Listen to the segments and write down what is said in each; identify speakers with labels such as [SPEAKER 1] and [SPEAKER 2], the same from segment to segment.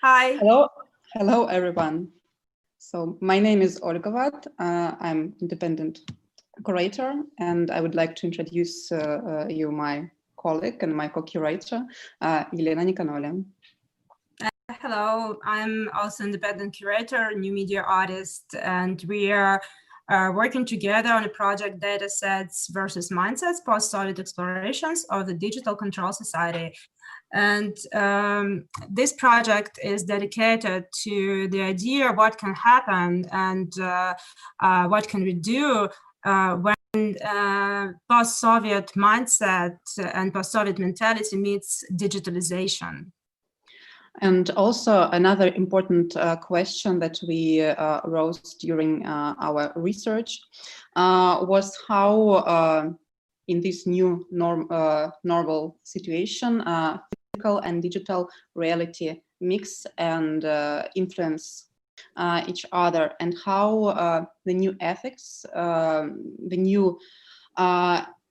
[SPEAKER 1] Hi.
[SPEAKER 2] Hello everyone. So my name is Olga Wad. I'm independent curator, and I would like to introduce you my colleague and my co-curator, Елена Никоноле.
[SPEAKER 1] Hello, I'm also independent curator, new media artist, and we are working together on a project Datasets versus Minsets, post-Soviet explorations of the digital control society. And this project is dedicated to the idea of what can happen and what can we do when post-Soviet mindset and post-Soviet mentality meets digitalization.
[SPEAKER 2] And also another important question that we rose during our research was how in this new normal situation, physical and digital reality mix and influence each other, and how the new ethics,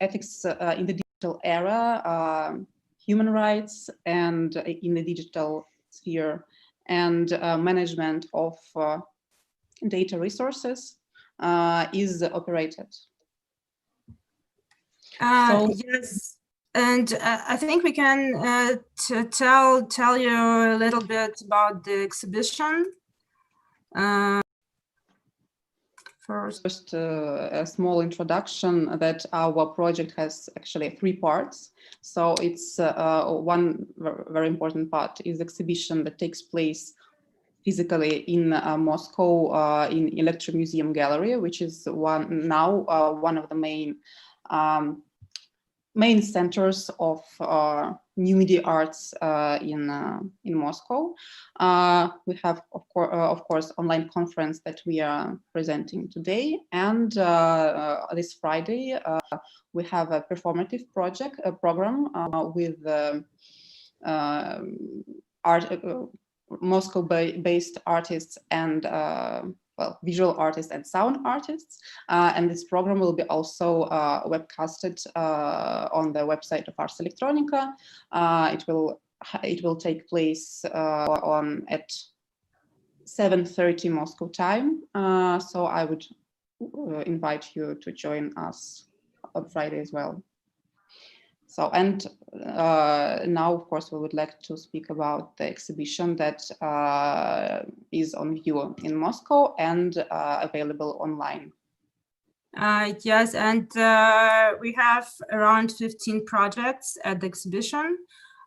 [SPEAKER 2] ethics in the digital era, human rights, and in the digital sphere, and management of data resources is operated.
[SPEAKER 1] Yes, and I think we can tell you a little bit about the exhibition. First,
[SPEAKER 2] a small introduction that our project has actually 3 parts. So it's one very important part is exhibition that takes place physically in Moscow in Electromuseum gallery, which is one of the main centers of new media arts in Moscow. We have, of course, online conference that we are presenting today, and this Friday we have a performative program with Moscow-based artists and visual artists and sound artists, and this program will be also webcasted on the website of Ars Electronica. It will take place at 7:30 Moscow time. So I would invite you to join us on Friday as well. So, and now, of course, we would like to speak about the exhibition that is on view in Moscow and available online.
[SPEAKER 1] Yes, and we have around 15 projects at the exhibition.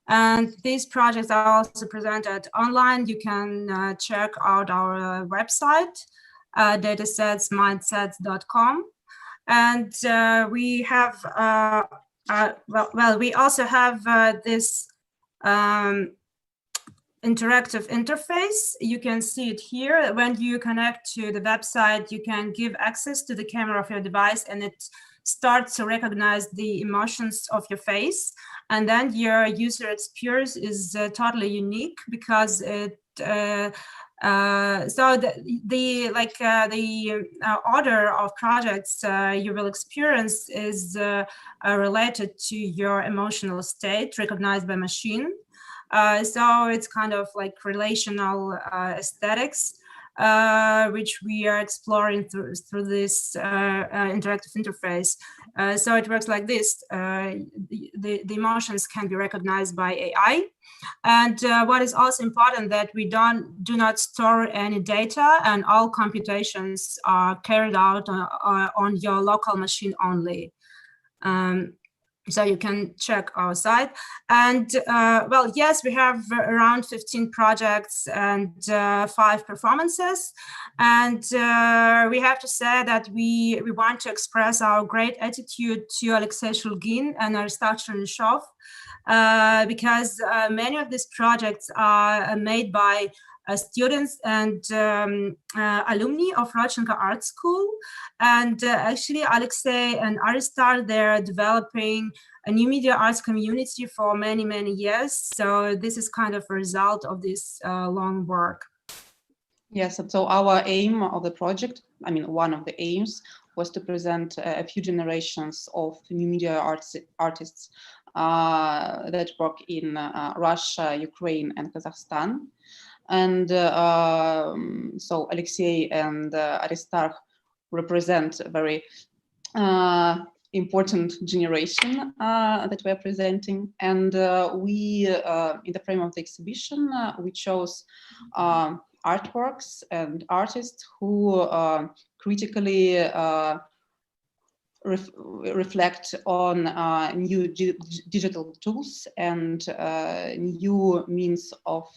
[SPEAKER 1] And these projects are also presented online. You can check out our website, datasetsmindsets.com. And we have we also have this interactive interface. You can see it here. When you connect to the website, you can give access to the camera of your device, and it starts to recognize the emotions of your face. And then your user experience is totally unique because it so the order of projects you will experience is related to your emotional state recognized by machine. So it's kind of like relational aesthetics, which we are exploring through this interactive interface. So it works like this. The emotions can be recognized by AI. And what is also important that we do not store any data, and all computations are carried out on your local machine only. So you can check our site. And well, yes, we have around 15 projects and 5 performances. And we have to say that we want to express our great attitude to Alexei Shulgin and Aristotle Nishov, because many of these projects are made by students and alumni of Rodchenko Art School. And actually, Alexei and Aristar, they're developing a new media arts community for many, many years. So this is kind of a result of this long work.
[SPEAKER 2] Yes, so our aim of the project, I mean, one of the aims was to present a few generations of new media artists that work in Russia, Ukraine, and Kazakhstan. And so Alexei and Aristarch represent a very important generation that we're presenting. And we, in the frame of the exhibition, we chose artworks and artists who critically reflect on new digital tools and new means of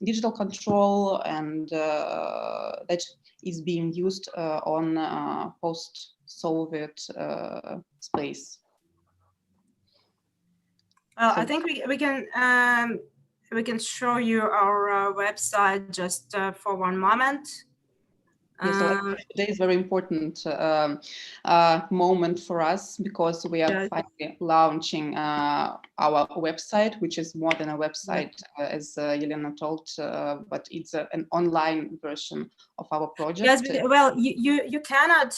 [SPEAKER 2] digital control, and that is being used on post-Soviet space.
[SPEAKER 1] Well, so I think we can show you our website just for one moment.
[SPEAKER 2] Yeah, so today is a very important moment for us, because we are finally launching our website, which is more than a website, as Yelena told, but it's an online version of our project.
[SPEAKER 1] Yes, well, you cannot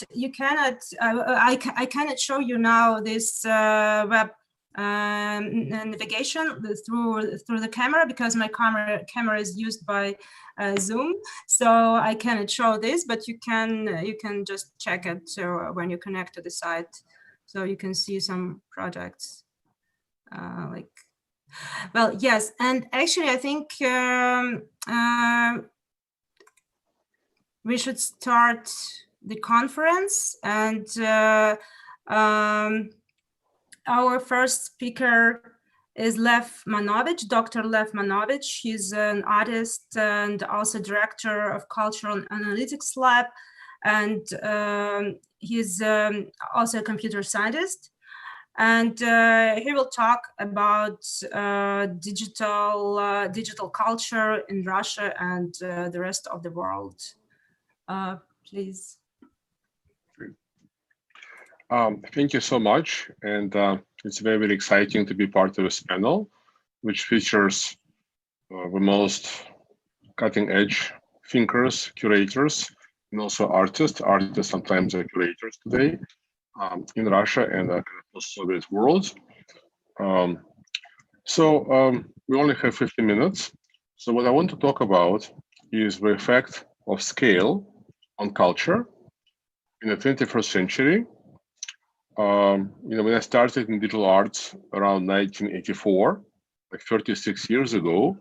[SPEAKER 1] I cannot show you now this web navigation through the camera, because my camera is used by Zoom, so I cannot show this, but you can just check it when you connect to the site, so you can see some projects like, well, yes. And actually I think we should start the conference, and our first speaker is Lev Mановich, Dr. Lev Mановich. He's an artist and also director of Cultural Analytics Lab, and he's also a computer scientist. And he will talk about digital culture in Russia and the rest of the world. Please.
[SPEAKER 3] Thank you so much, and it's very, very exciting to be part of this panel, which features the most cutting-edge thinkers, curators, and also artists. Artists sometimes are curators today in Russia and the post-Soviet world. We only have 15 minutes. So what I want to talk about is the effect of scale on culture in the 21st century. When I started in digital arts around 1984, like 36 years ago,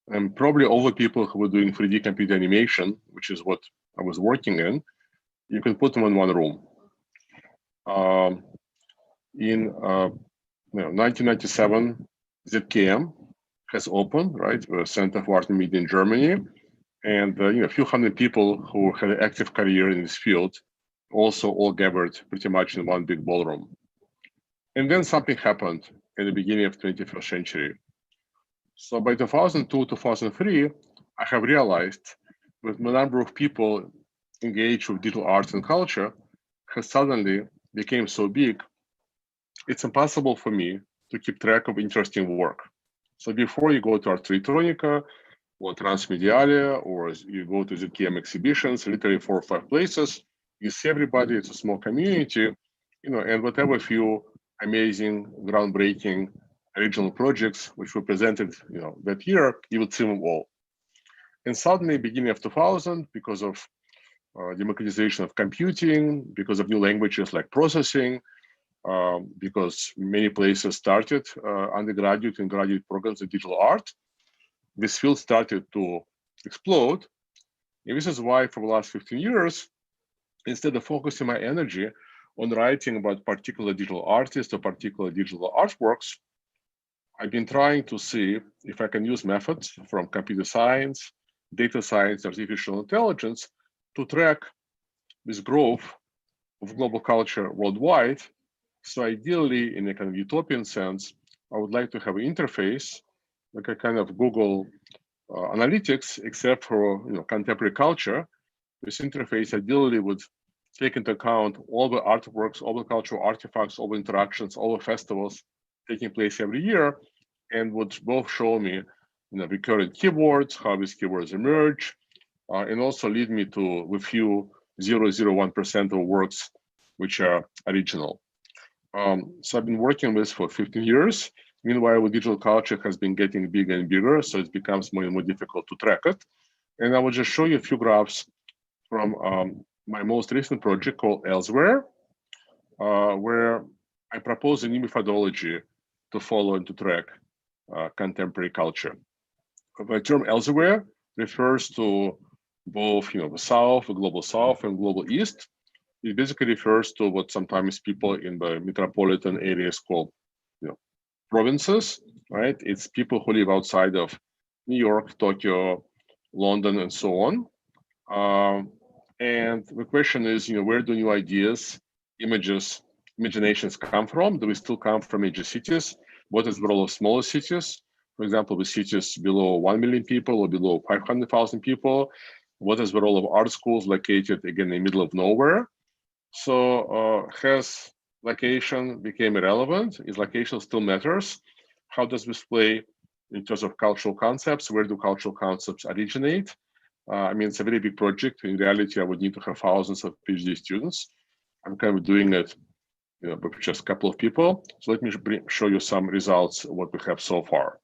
[SPEAKER 3] and probably all the people who were doing 3D computer animation, which is what I was working in, you can put them in one room. In 1997, ZKM has opened, right, the Center for Art and Media in Germany, and a few hundred people who had an active career in this field also all gathered pretty much in one big ballroom. And then something happened at the beginning of the 21st century. So by 2002, 2003, I have realized that the number of people engaged with digital arts and culture has suddenly became so big, it's impossible for me to keep track of interesting work. So before you go to Art Electronica or Transmediale, or you go to ZKM exhibitions, literally 4 or 5 places, you see everybody, it's a small community, and whatever few amazing, groundbreaking, original projects which were presented, that year, you would see them all. And suddenly, beginning of 2000, because of democratization of computing, because of new languages like processing, because many places started undergraduate and graduate programs in digital art, this field started to explode. And this is why for the last 15 years, instead of focusing my energy on writing about particular digital artists or particular digital artworks, I've been trying to see if I can use methods from computer science, data science, artificial intelligence to track this growth of global culture worldwide. So ideally, in a kind of utopian sense, I would like to have an interface, like a kind of Google Analytics, except for contemporary culture. This interface ideally would take into account all the artworks, all the cultural artifacts, all the interactions, all the festivals taking place every year, and would both show me recurrent keywords, how these keywords emerge, and also lead me to a few 0.01% of works which are original. So I've been working on this for 15 years, Meanwhile, digital culture has been getting bigger and bigger, so it becomes more and more difficult to track it. And I will just show you a few graphs from my most recent project called Elsewhere, where I propose a new methodology to follow and to track contemporary culture. The term Elsewhere refers to both, the South, the Global South, and Global East. It basically refers to what sometimes people in the metropolitan areas call, provinces, right? It's people who live outside of New York, Tokyo, London, and so on. And the question is, where do new ideas, images, imaginations come from? Do we still come from major cities? What is the role of smaller cities? For example, the cities below 1 million people or below 500,000 people. What is the role of art schools located, again, in the middle of nowhere? So has location became irrelevant? Is location still matters? How does this play in terms of cultural concepts? Where do cultural concepts originate? It's a very big project. In reality, I would need to have thousands of PhD students. I'm kind of doing it with just a couple of people. So let me show you some results, what we have so far.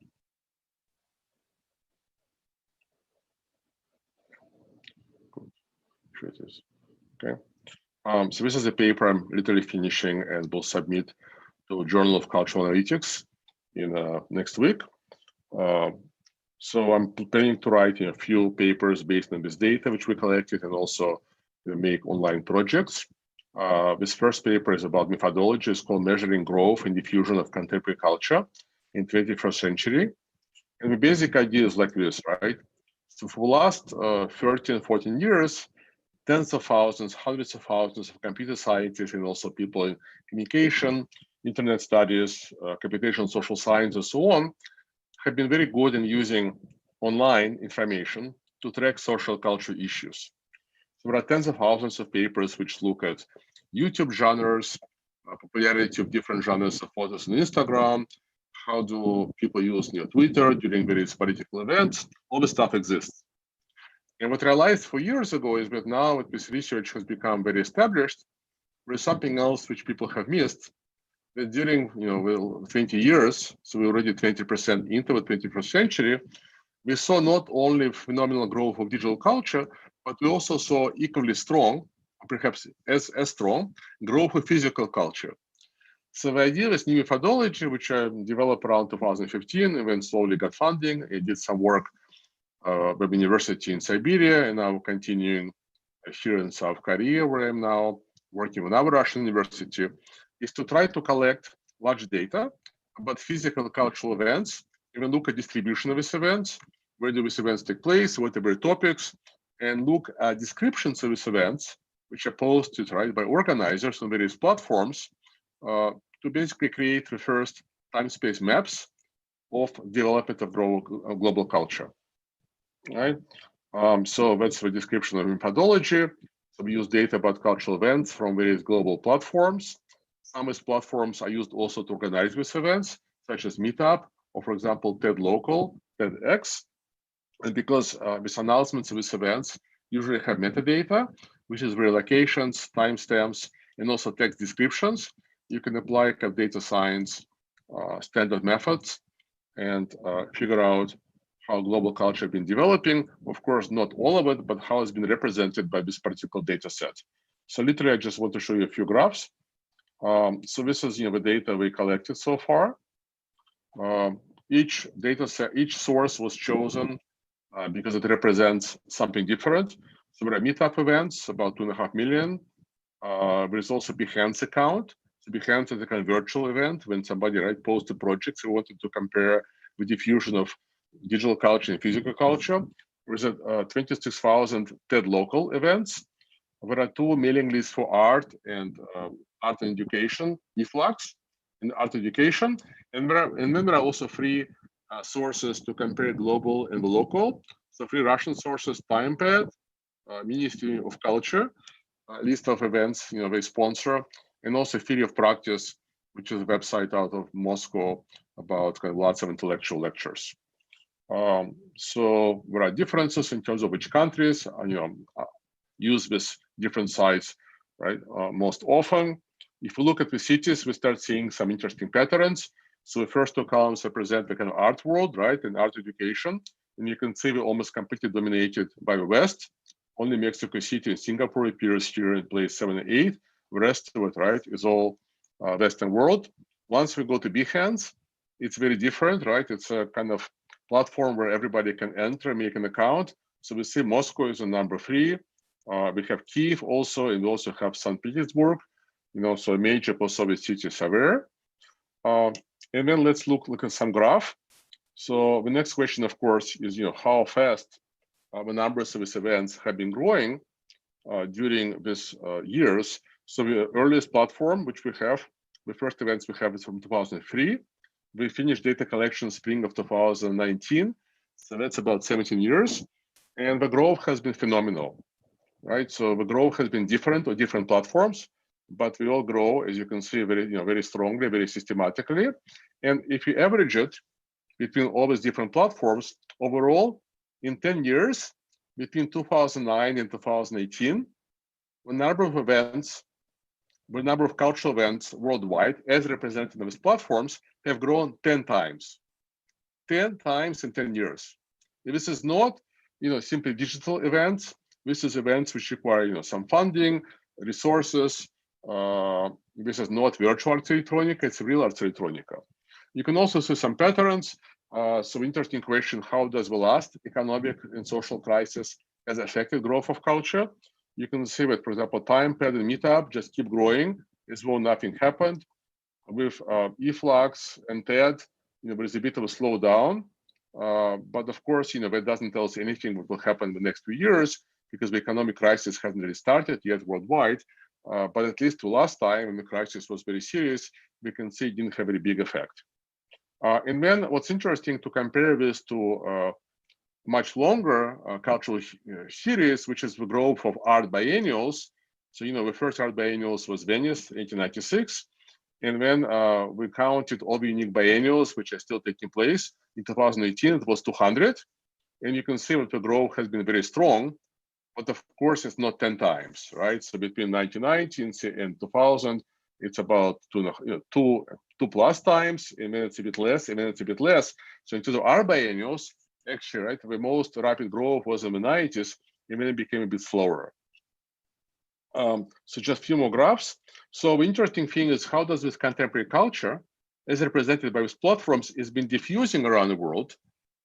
[SPEAKER 3] Okay. So this is a paper I'm literally finishing and will submit to Journal of Cultural Analytics in next week. So I'm planning to write a few papers based on this data which we collected, and also make online projects. This first paper is about methodology. It's called Measuring Growth and Diffusion of Contemporary Culture in 21st Century. And the basic idea is like this, right? So for the last 13, 14 years, tens of thousands, hundreds of thousands of computer scientists and also people in communication, internet studies, computational social science, and so on, have been very good in using online information to track social culture issues. So there are tens of thousands of papers which look at YouTube genres, popularity of different genres of photos on Instagram, how do people use Twitter during various political events. All this stuff exists. And what I realized 4 years ago is that now this research has become very established. There's something else which people have missed, that during 20 years, so we're already 20% into the 21st century, we saw not only phenomenal growth of digital culture, but we also saw equally strong, perhaps as strong, growth of physical culture. So the idea is new methodology, which I developed around 2015, and then slowly got funding. I did some work with university in Siberia, and now continuing here in South Korea, where I'm now working with another Russian university, is to try to collect large data about physical cultural events, even look at distribution of these events, where do these events take place, what are their topics, and look at descriptions of these events, which are posted by organizers on various platforms, to basically create the first time-space maps of development of global culture. Right? So that's the description of methodology. So we use data about cultural events from various global platforms. Some of these platforms are used also to organize these events, such as Meetup, or for example, TED Local, TEDx. And because these announcements of these events usually have metadata, which is their locations, timestamps, and also text descriptions, you can apply data science standard methods and figure out how global culture has been developing. Of course, not all of it, but how it's been represented by this particular data set. So literally, I just want to show you a few graphs. So this is the data we collected so far. Each data set, each source was chosen because it represents something different. So there are meetup events, about 2.5 million. There's also Behance account. So Behance is a kind of virtual event when somebody posted projects who wanted to compare the diffusion of digital culture and physical culture. There's 26,000 TED local events. There are 2 mailing lists for art and education, eFlux, and art education. And then there are also free sources to compare global and local. So free Russian sources, TimePad, Ministry of Culture, list of events they sponsor, and also Theory of Practice, which is a website out of Moscow about lots of intellectual lectures. So there are differences in terms of which countries use this different sites most often. If we look at the cities, we start seeing some interesting patterns. So the first two columns represent the kind of art world, right, and art education. And you can see we're almost completely dominated by the West. Only Mexico City and Singapore appears here in place 7 and 8. The rest of it, right, is all Western world. Once we go to Behance, it's very different, right? It's a kind of platform where everybody can enter, make an account. So we see Moscow is on number 3. We have Kyiv also, and we also have St. Petersburg, so major post-Soviet cities are there. And then let's look at some graph. So the next question, of course, is how fast the numbers of these events have been growing during these years. So the earliest platform, which we have, the first events we have is from 2003. We finished data collection spring of 2019. So that's about 17 years. And the growth has been phenomenal, right? So the growth has been different on different platforms, but we all grow, as you can see, very strongly, very systematically. And if you average it between all these different platforms, overall, in 10 years, between 2009 and 2018, the number of events, the number of cultural events worldwide, as represented in these platforms, have grown 10 times. 10 times in 10 years. This is not, simply digital events. This is events which require, some funding, resources. This is not virtual Art Electronica, it's real Art Electronica. You can also see some patterns. So interesting question, how does the last economic and social crisis has affected growth of culture? You can see that, for example, TimePad and Meetup just keep growing as though nothing happened. With eFlux and TED, there is a bit of a slowdown. But of course, that doesn't tell us anything what will happen in the next 2 years because the economic crisis hasn't really started yet worldwide. But at least the last time when the crisis was very serious, we can see it didn't have a very big effect. And then what's interesting to compare this to much longer cultural series, which is the growth of Art Biennials. So, the first Art Biennials was Venice, 1896. And then we counted all the unique biennials, which are still taking place. In 2018, it was 200. And you can see that the growth has been very strong. But of course, it's not 10 times, right? So between 1990 and 2000, it's about two plus times, and then it's a bit less, and then it's a bit less. So in terms of our biennials, actually, right, the most rapid growth was in the 90s, and then it became a bit slower. So just a few more graphs. So the interesting thing is how does this contemporary culture, as represented by these platforms, is been diffusing around the world.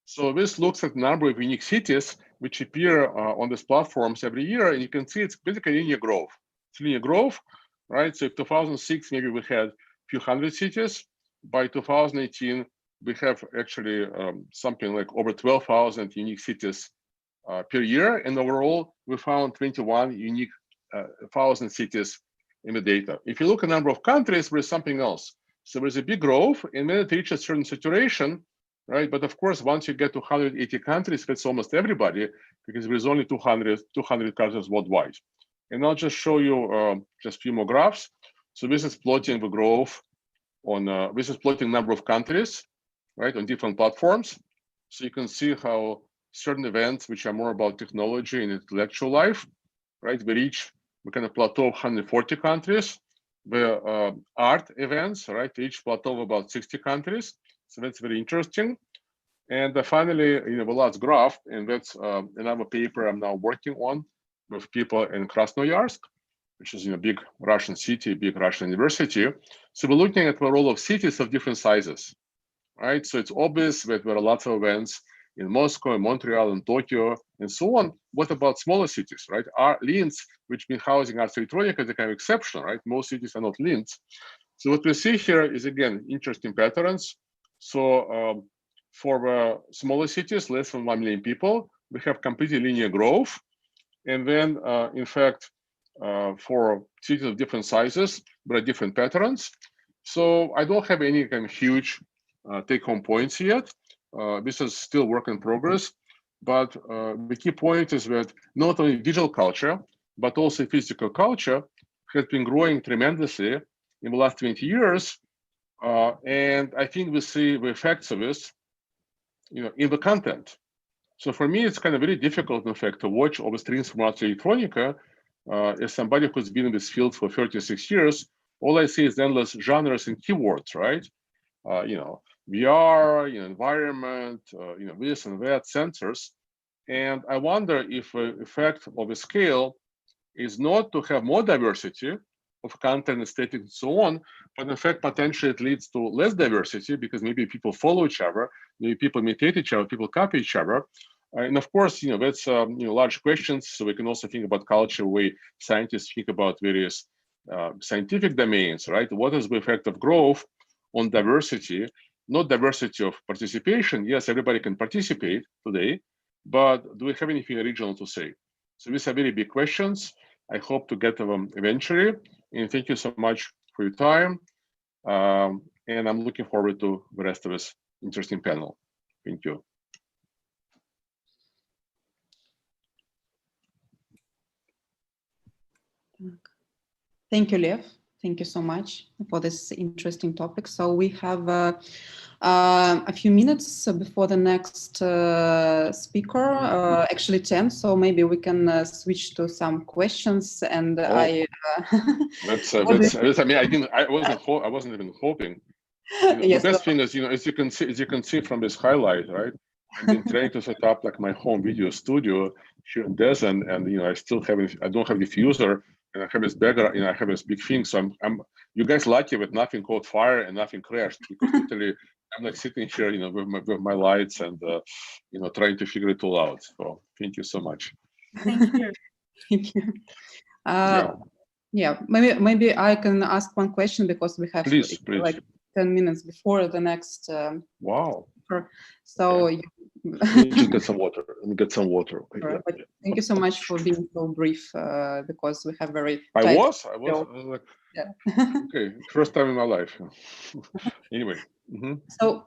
[SPEAKER 3] So this looks at the number of unique cities which appear on these platforms every year, and you can see it's basically linear growth. It's linear growth, right? So in 2006, maybe we had a few hundred cities. By 2018, we have actually something like over 12,000 unique cities per year. And overall, we found 21 unique 1,000 cities in the data. If you look at the number of countries, there's something else. So there's a big growth, and then it reaches certain saturation, right? But of course, once you get to 180 countries, that's almost everybody, because there's only 200 countries worldwide. And I'll just show you just a few more graphs. So this is plotting the growth on, this is plotting number of countries, right, on different platforms. So you can see how certain events, which are more about technology and intellectual life, right, we reach, we kind of plateau 140 countries. The art events, right, reach plateau of about 60 countries. So that's very interesting. And finally, the last graph, and that's another paper I'm now working on with people in Krasnoyarsk, which is a big Russian city, big Russian university. So we're looking at the role of cities of different sizes, right? So it's obvious that there are lots of events in Moscow, in Montreal, in Tokyo, and so on. What about smaller cities, right? Linz, which been housing Art Electronica, is a kind of exception, right? Most cities are not Linz. So what we see here is, again, interesting patterns. So for the smaller cities, less than 1 million people, we have completely linear growth. And then, in fact, for cities of different sizes, there are different patterns. So I don't have any kind of huge take-home points yet. This is still work in progress. But the key point is that not only digital culture, but also physical culture has been growing tremendously in the last 20 years. And I think we see the effects of this, in the content. So for me, it's kind of very difficult, in fact, to watch all the streams from Art Electronica. As somebody who's been in this field for 36 years, all I see is endless genres and keywords, right? VR, environment, this and that sensors. And I wonder if the effect of a scale is not to have more diversity of content, aesthetic, and so on, but in fact, potentially it leads to less diversity because maybe people follow each other, maybe people imitate each other, people copy each other. And of course, that's large questions. So we can also think about culture, the way scientists think about various scientific domains, right? What is the effect of growth on diversity? Not diversity of participation. Yes, everybody can participate today, but do we have anything original to say? So these are very big questions. I hope to get to them eventually. And thank you so much for your time. And I'm looking forward to the rest of this interesting panel. Thank you.
[SPEAKER 2] Thank you, Lev. Thank you so much for this interesting topic. So we have a few minutes before the next speaker, actually 10. So maybe we can switch to some questions. And I mean, I wasn't even hoping.
[SPEAKER 3] Yes, the best thing is, as you can see from this highlight, right? I've been trying to set up like my home video studio here in Desen, and I don't have diffuser. And I have this background, I have this big thing. So you guys lucky that nothing caught fire and nothing crashed, because literally I'm like sitting here, with my lights and trying to figure it all out. So thank you so much.
[SPEAKER 1] Thank you.
[SPEAKER 2] Thank you. Yeah, maybe I can ask one question because we have
[SPEAKER 3] please.
[SPEAKER 2] Like 10 minutes before the next.
[SPEAKER 3] Wow.
[SPEAKER 2] So
[SPEAKER 3] yeah. Let me just get some water. Okay,
[SPEAKER 2] yeah. Thank you so much for being so brief, because we have very.
[SPEAKER 3] I was like, yeah. Okay, first time in my life. Anyway.
[SPEAKER 2] So,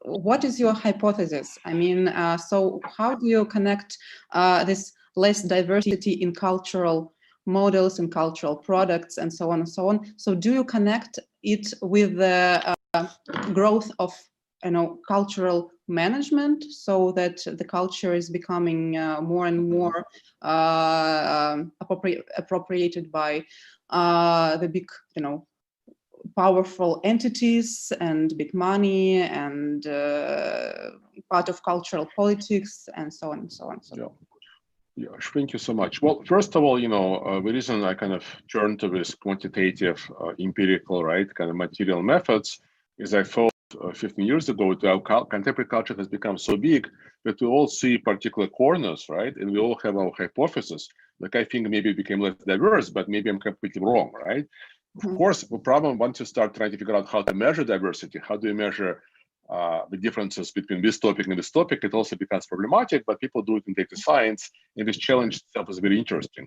[SPEAKER 2] what is your hypothesis? I mean, so how do you connect this less diversity in cultural models and cultural products and so on and so on? So, do you connect it with the growth of cultural management, so that the culture is becoming more and more appropriated by the big, powerful entities and big money and part of cultural politics and so on and so on.
[SPEAKER 3] Yeah, thank you so much. Well, first of all, the reason I kind of turned to this quantitative, empirical, right, kind of material methods is I thought 15 years ago, contemporary culture has become so big that we all see particular corners, right? And we all have our hypotheses. Like, I think maybe it became less diverse, but maybe I'm completely wrong, right? Of course, the problem, once you start trying to figure out how to measure diversity, how do you measure the differences between this topic and this topic, it also becomes problematic, but people do it in data science, and this challenge itself is very interesting.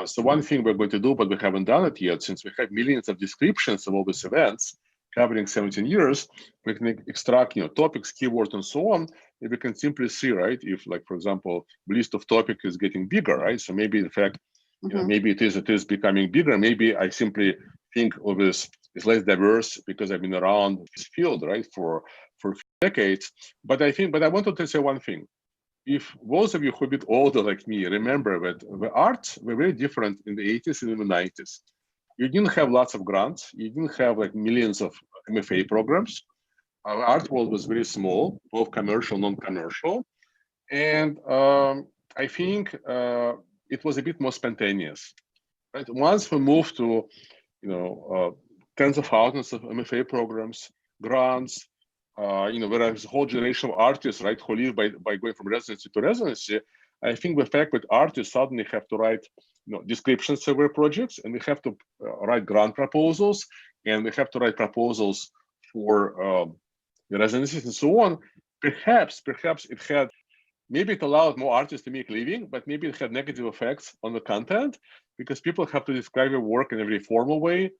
[SPEAKER 3] So one thing we're going to do, but we haven't done it yet, since we have millions of descriptions of all these events, covering 17 years, we can extract, topics, keywords, and so on. And we can simply see, right, if, like, for example, the list of topics is getting bigger, right? So maybe, in fact, maybe it is becoming bigger. Maybe I simply think of this is less diverse because I've been around this field, right, for decades. But I wanted to say one thing. If those of you who are a bit older like me remember that the arts were very different in the 80s and in the 90s. You didn't have lots of grants. You didn't have like millions of MFA programs. Our art world was very small, both commercial, non-commercial. And I think it was a bit more spontaneous. Right? Once we moved to, tens of thousands of MFA programs, grants, whereas a whole generation of artists, right, who live by going from residency to residency, I think the fact that artists suddenly have to write descriptions of their projects, and we have to write grant proposals, and we have to write proposals for residencies and so on. Perhaps it had, maybe it allowed more artists to make a living, but maybe it had negative effects on the content because people have to describe their work in a very formal way.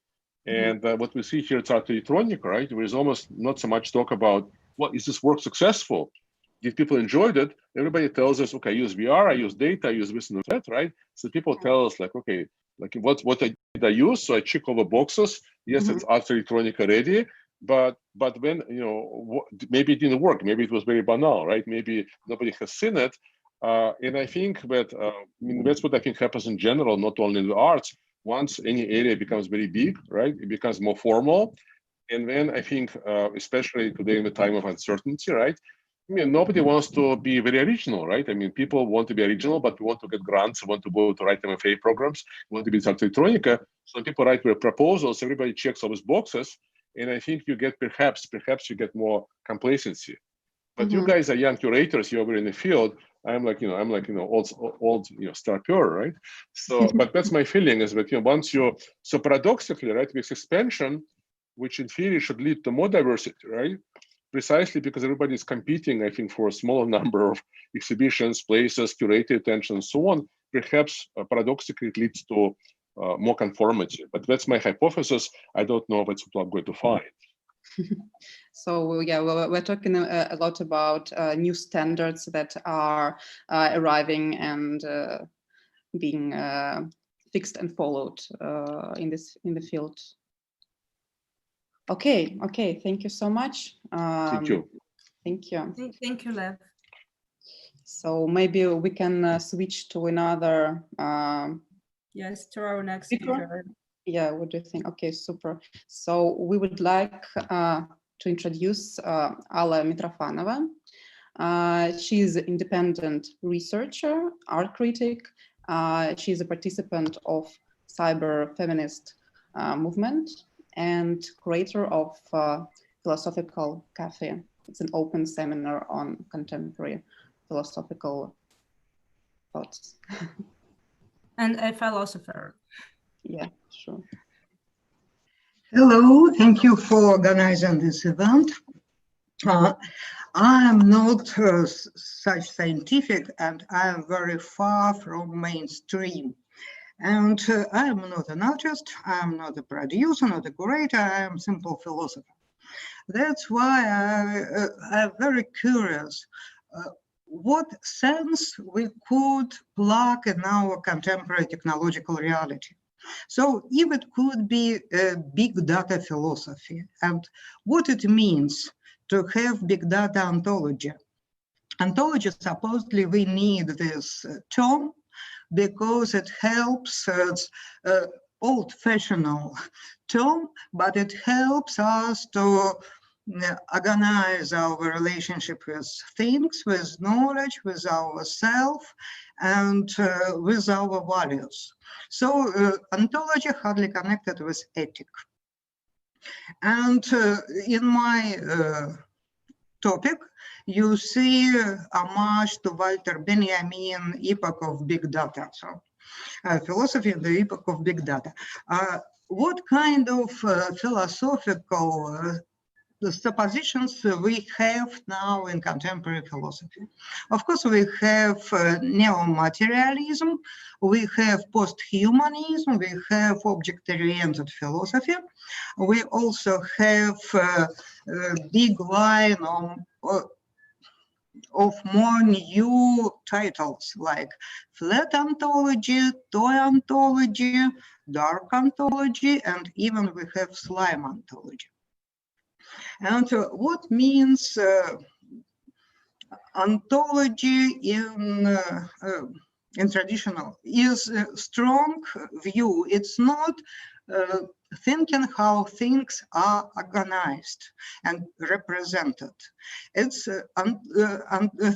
[SPEAKER 3] And what we see here at Art Electronica, right, there is almost not so much talk about, well, is this work successful? Did people enjoy it? Everybody tells us, okay, I use VR, I use data, I use this and that, right? So people tell us, like, okay, like what did I use? So I check all the boxes. Yes, it's Art Electronica ready, but when, maybe it didn't work. Maybe it was very banal, right? Maybe nobody has seen it. And I think that, that's what I think happens in general, not only in the arts. Once any area becomes very big, right, it becomes more formal. And then I think, especially today in the time of uncertainty, right? I mean, nobody wants to be very original, right? I mean, people want to be original, but we want to get grants, want to go to write MFA programs, want to be at Electronica. So people write their proposals, everybody checks all these boxes, and I think you get perhaps you get more complacency. But you guys are young curators, you're over in the field. I'm like old starter, right? So, but that's my feeling is that once you, so paradoxically, right, with expansion, which in theory should lead to more diversity, right? Precisely because everybody is competing, I think, for a smaller number of exhibitions, places, curated attention, and so on. Perhaps paradoxically it leads to more conformity. But that's my hypothesis. I don't know what I'm going to find.
[SPEAKER 2] So yeah, we're talking a lot about new standards that are arriving and being fixed and followed in the field. Okay, thank you so much.
[SPEAKER 3] Thank you.
[SPEAKER 2] Thank you.
[SPEAKER 1] Thank you, Lev.
[SPEAKER 2] So maybe we can switch to another.
[SPEAKER 1] Yes, to our next speaker.
[SPEAKER 2] Yeah, what do you think? Okay, super. So we would like to introduce Alla Mitrofanova. She is an independent researcher, art critic. She is a participant of cyber feminist movement and curator of Philosophical Cafe. It's an open seminar on contemporary philosophical thoughts.
[SPEAKER 1] And a philosopher.
[SPEAKER 2] Yeah, sure.
[SPEAKER 4] Hello, thank you for organizing this event. I am not such scientific, and I am very far from mainstream. And I am not an artist, I am not a producer, not a curator, I am a simple philosopher. That's why I'm very curious what sense we could plug in our contemporary technological reality. So if it could be a big data philosophy and what it means to have big data ontology. Ontology, supposedly we need this term because it helps, it's an old-fashioned term, but it helps us to organize our relationship with things, with knowledge, with ourselves, and with our values. So ontology hardly connected with ethic. And in my topic, you see homage to Walter Benjamin, Epoch of Big Data. So philosophy in the epoch of big data. What kind of philosophical the suppositions we have now in contemporary philosophy? Of course, we have neo-materialism, we have post-humanism, we have object-oriented philosophy. We also have a big line of more new titles like flat ontology, toy ontology, dark ontology, and even we have slime ontology. And what means ontology in traditional is a strong view. It's not thinking how things are organized and represented. It's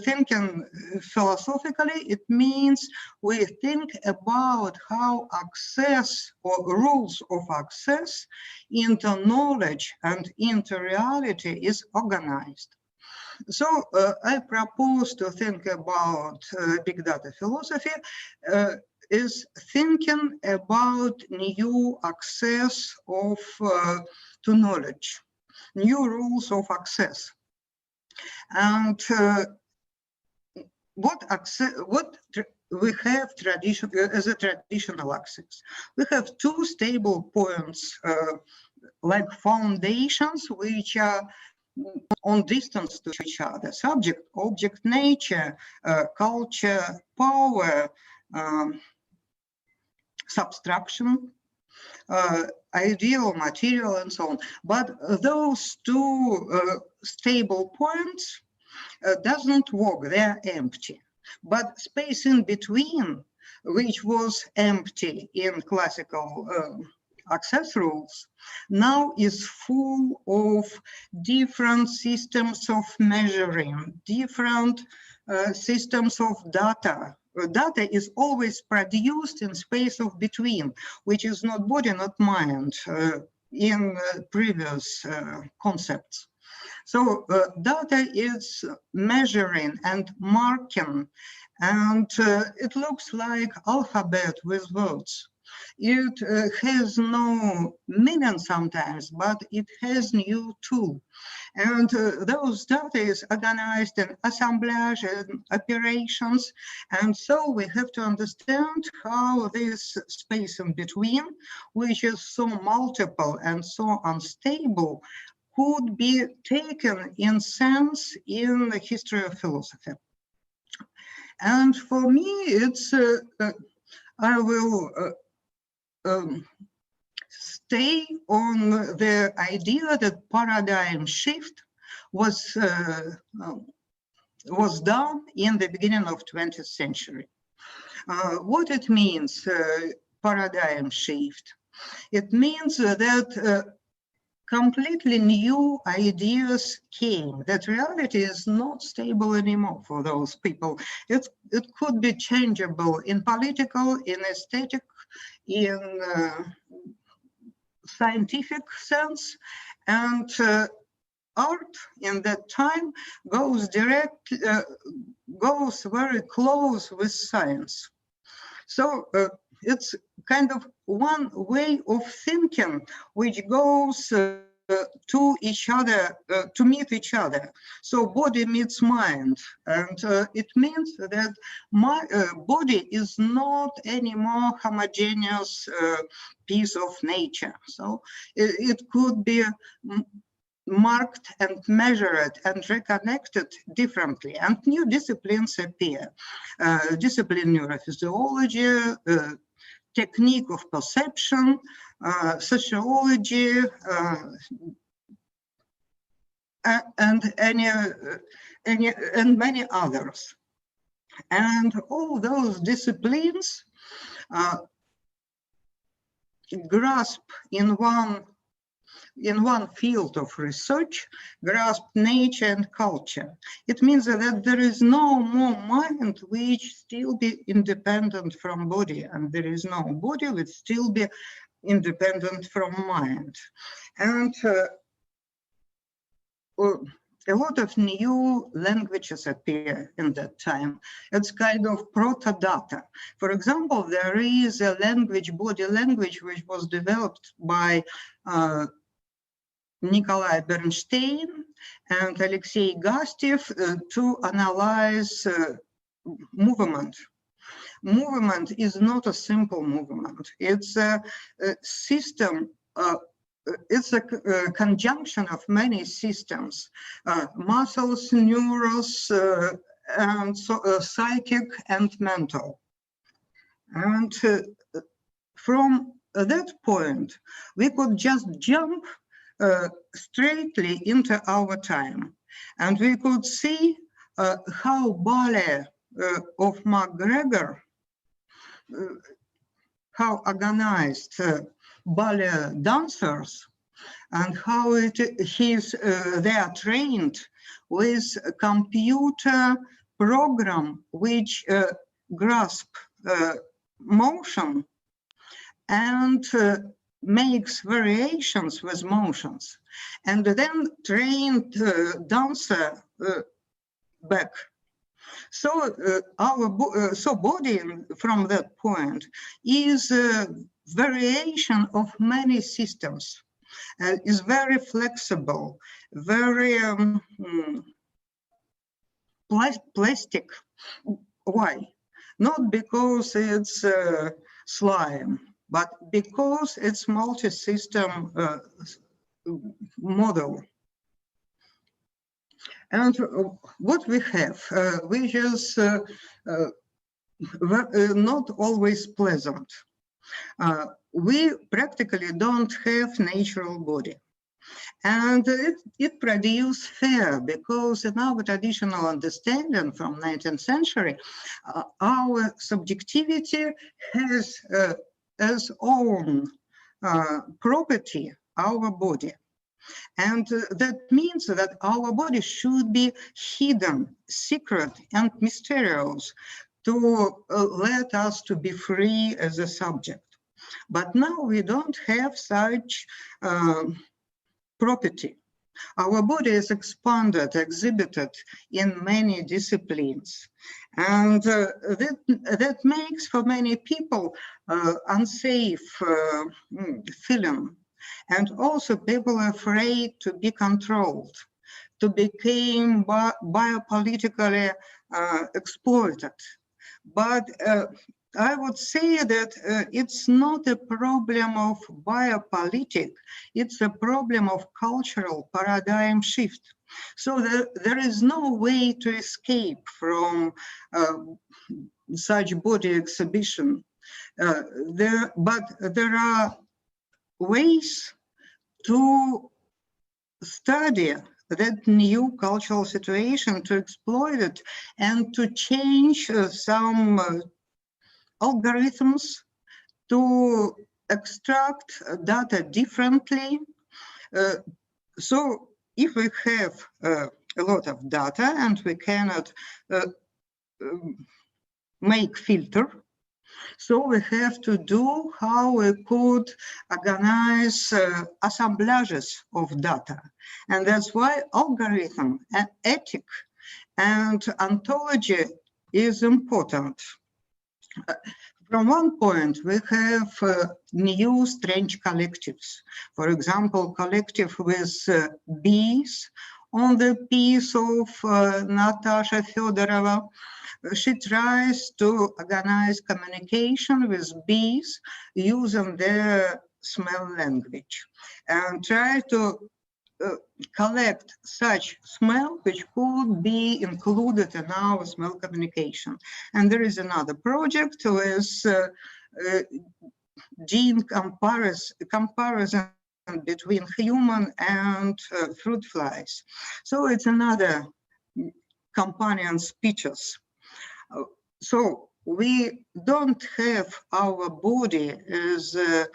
[SPEAKER 4] thinking philosophically. It means we think about how access or rules of access into knowledge and into reality is organized. So I propose to think about big data philosophy is thinking about new access of to knowledge, new rules of access, and what we have as a traditional access. We have two stable points like foundations, which are on distance to each other: subject, object, nature, culture, power, subtraction, ideal, material, and so on. But those two stable points doesn't work, they're empty. But space in between, which was empty in classical access rules, now is full of different systems of measuring, different systems of data. Data is always produced in space of between, which is not body, not mind, in previous concepts. So data is measuring and marking, and it looks like alphabet with words. It has no meaning sometimes, but it has new too. And those data is organized in assemblage and operations. And so we have to understand how this space in between, which is so multiple and so unstable, could be taken in sense in the history of philosophy. And for me, it's, I will stay on the idea that paradigm shift was done in the beginning of 20th century. What it means, paradigm shift? It means that completely new ideas came, that reality is not stable anymore for those people. It could be changeable in political, in aesthetic, in scientific sense, and art in that time goes very close with science. So it's kind of one way of thinking which goes to each other, to meet each other. So body meets mind, and it means that my body is not anymore homogeneous piece of nature. So it could be marked and measured and reconnected differently, and new disciplines appear. Discipline neurophysiology, technique of perception, sociology, and many others. And all those disciplines grasp in one field of research, grasp nature and culture. It means that there is no more mind which still be independent from body, and there is no body which still be independent from mind. And a lot of new languages appear in that time. It's kind of proto-data. For example, there is a language, body language, which was developed by Nikolai Bernstein and Alexei Gastiev to analyze movement. Movement is not a simple movement. It's a system, it's a conjunction of many systems, muscles, neurons, and psychic and mental. And from that point, we could just jump straightly into our time, and we could see how ballet of McGregor, how organized ballet dancers, and how they are trained with a computer program which grasp motion and makes variations with motions, and then trained dancer back. So so body from that point is a variation of many systems, is very flexible, very plastic. Why? Not because it's slime, but because it's multi-system model. And what we have, which is not always pleasant. We practically don't have natural body. And it produced fear, because in our traditional understanding from 19th century, our subjectivity has its own property, our body. And that means that our body should be hidden, secret, and mysterious to let us to be free as a subject. But now we don't have such property. Our body is expanded, exhibited in many disciplines. And that makes for many people unsafe feeling. And also people are afraid to be controlled, to become biopolitically exploited. But I would say that it's not a problem of biopolitics, it's a problem of cultural paradigm shift. So there is no way to escape from such body exhibition. But there are ways to study that new cultural situation, to exploit it, and to change some algorithms to extract data differently. So if we have a lot of data and we cannot make filter, so we have to do how we could organize assemblages of data. And that's why algorithm and ethic and ontology is important. From one point, we have new strange collectives. For example, collective with bees on the piece of Natasha Fedorova. She tries to organize communication with bees using their smell language and try to collect such smell which could be included in our smell communication. And there is another project with gene comparison between human and fruit flies. So it's another companion species. So we don't have our body as a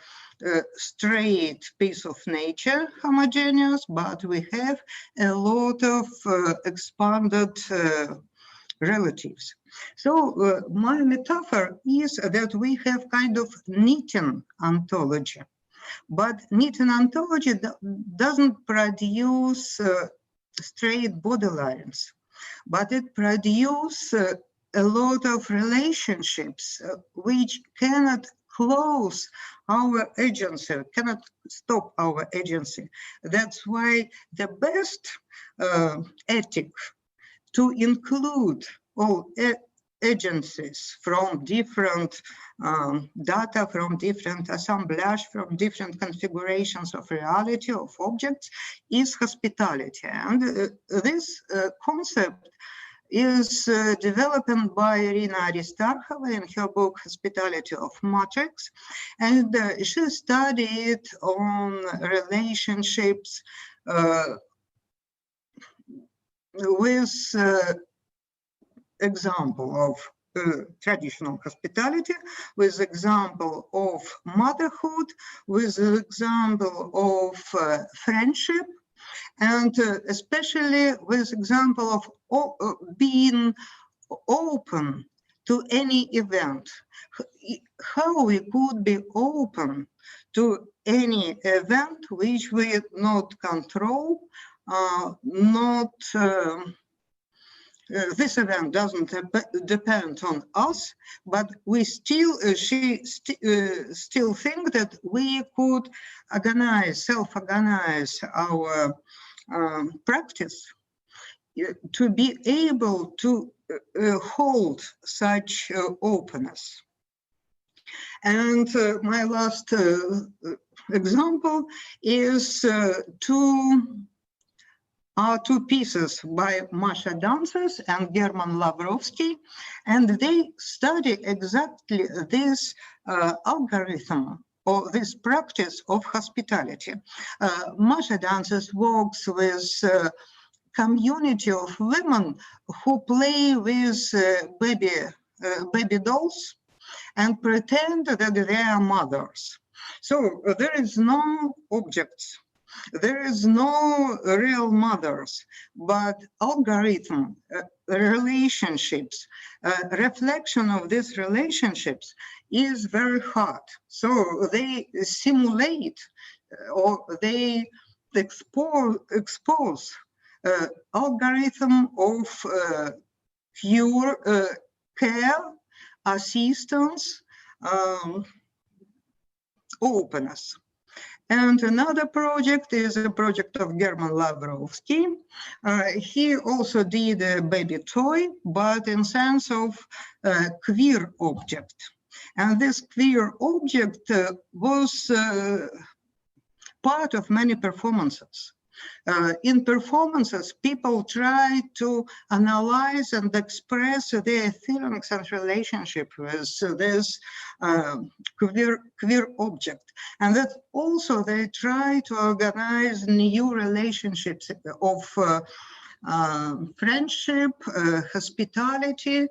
[SPEAKER 4] straight piece of nature, homogeneous, but we have a lot of expanded relatives. So my metaphor is that we have kind of knitting ontology, but knitting ontology doesn't produce straight body lines, but it produces a lot of relationships which cannot close our agency, cannot stop our agency. That's why the best ethic to include all agencies from different data, from different assemblage, from different configurations of reality, of objects, is hospitality. And this concept is developed by Irina Aristarchova in her book Hospitality of Matrix, and she studied on relationships with example of traditional hospitality, with example of motherhood, with example of friendship, and especially with example of being open to any event. How we could be open to any event which we not control, this event doesn't depend on us, but we still, she still think that we could organize, self-organize our practice to be able to hold such openness. And my last example is two pieces by Masha Dances and German Lavrovsky, and they study exactly this algorithm or this practice of hospitality. Masha Dances works with community of women who play with baby dolls and pretend that they are mothers. So there is no objects, there is no real mothers, but algorithm, relationships, reflection of these relationships is very hard. So they simulate or they expose algorithm of pure care, assistance, openness. And another project is a project of German Lavrovsky. He also did a baby toy, but in sense of queer object. And this queer object was part of many performances. In performances, people try to analyze and express their feelings and relationship with this queer object. And that also they try to organize new relationships of friendship, hospitality.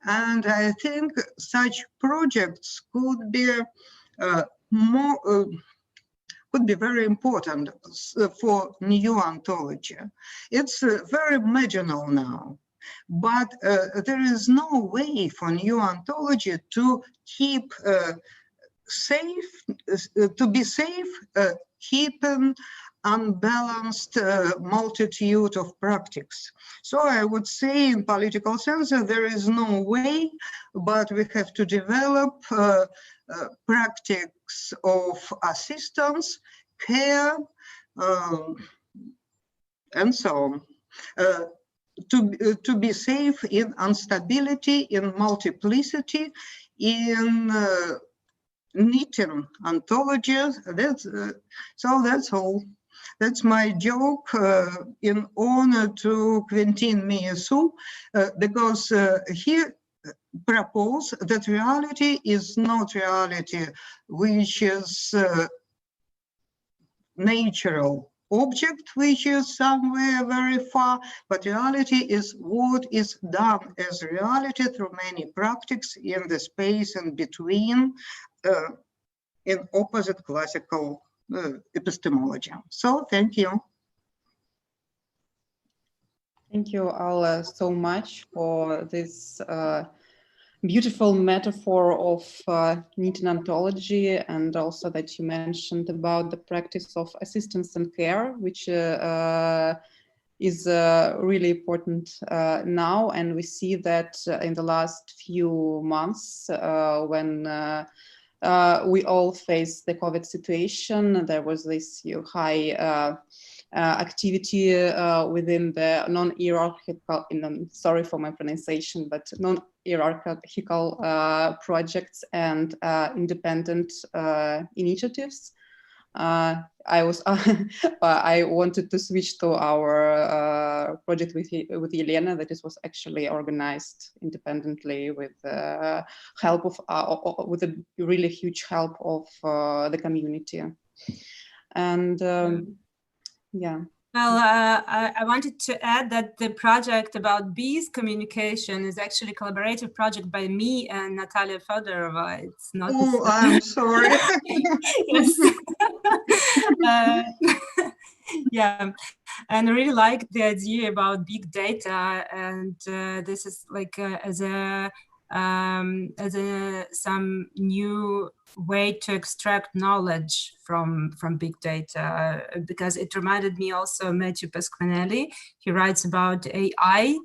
[SPEAKER 4] And I think such projects could be could be very important for new ontology. It's very marginal now, but there is no way for new ontology to keep safe, to be safe, keeping unbalanced multitude of practices. So I would say in political sense that there is no way, but we have to develop practice of assistance, care, and so on. To be safe in instability, in multiplicity, in knitting ontologies. So that's all. That's my joke in honor to Quentin Miesou, because he proposed that reality is not reality which is natural object which is somewhere very far, but reality is what is done as reality through many practices in the space and between in opposite classical epistemology. So thank you.
[SPEAKER 2] Thank you, Alla, so much for this beautiful metaphor of knitting ontology, and also that you mentioned about the practice of assistance and care, which is really important now. And we see that in the last few months when we all faced the COVID situation, there was this high activity within the non-hierarchical, sorry for my pronunciation, but non-hierarchical projects and independent initiatives. I wanted to switch to our project with Elena, that it was actually organized independently with help of with a really huge help of the community. And yeah.
[SPEAKER 1] Well, I wanted to add that the project about bees communication is actually a collaborative project by me and Natalia Fedorova. It's not.
[SPEAKER 4] Oh, I'm sorry.
[SPEAKER 1] Yes. Yeah, and I really like the idea about big data, and this is like some new way to extract knowledge from big data, because it reminded me also of Matthew Pasquinelli. He writes about AI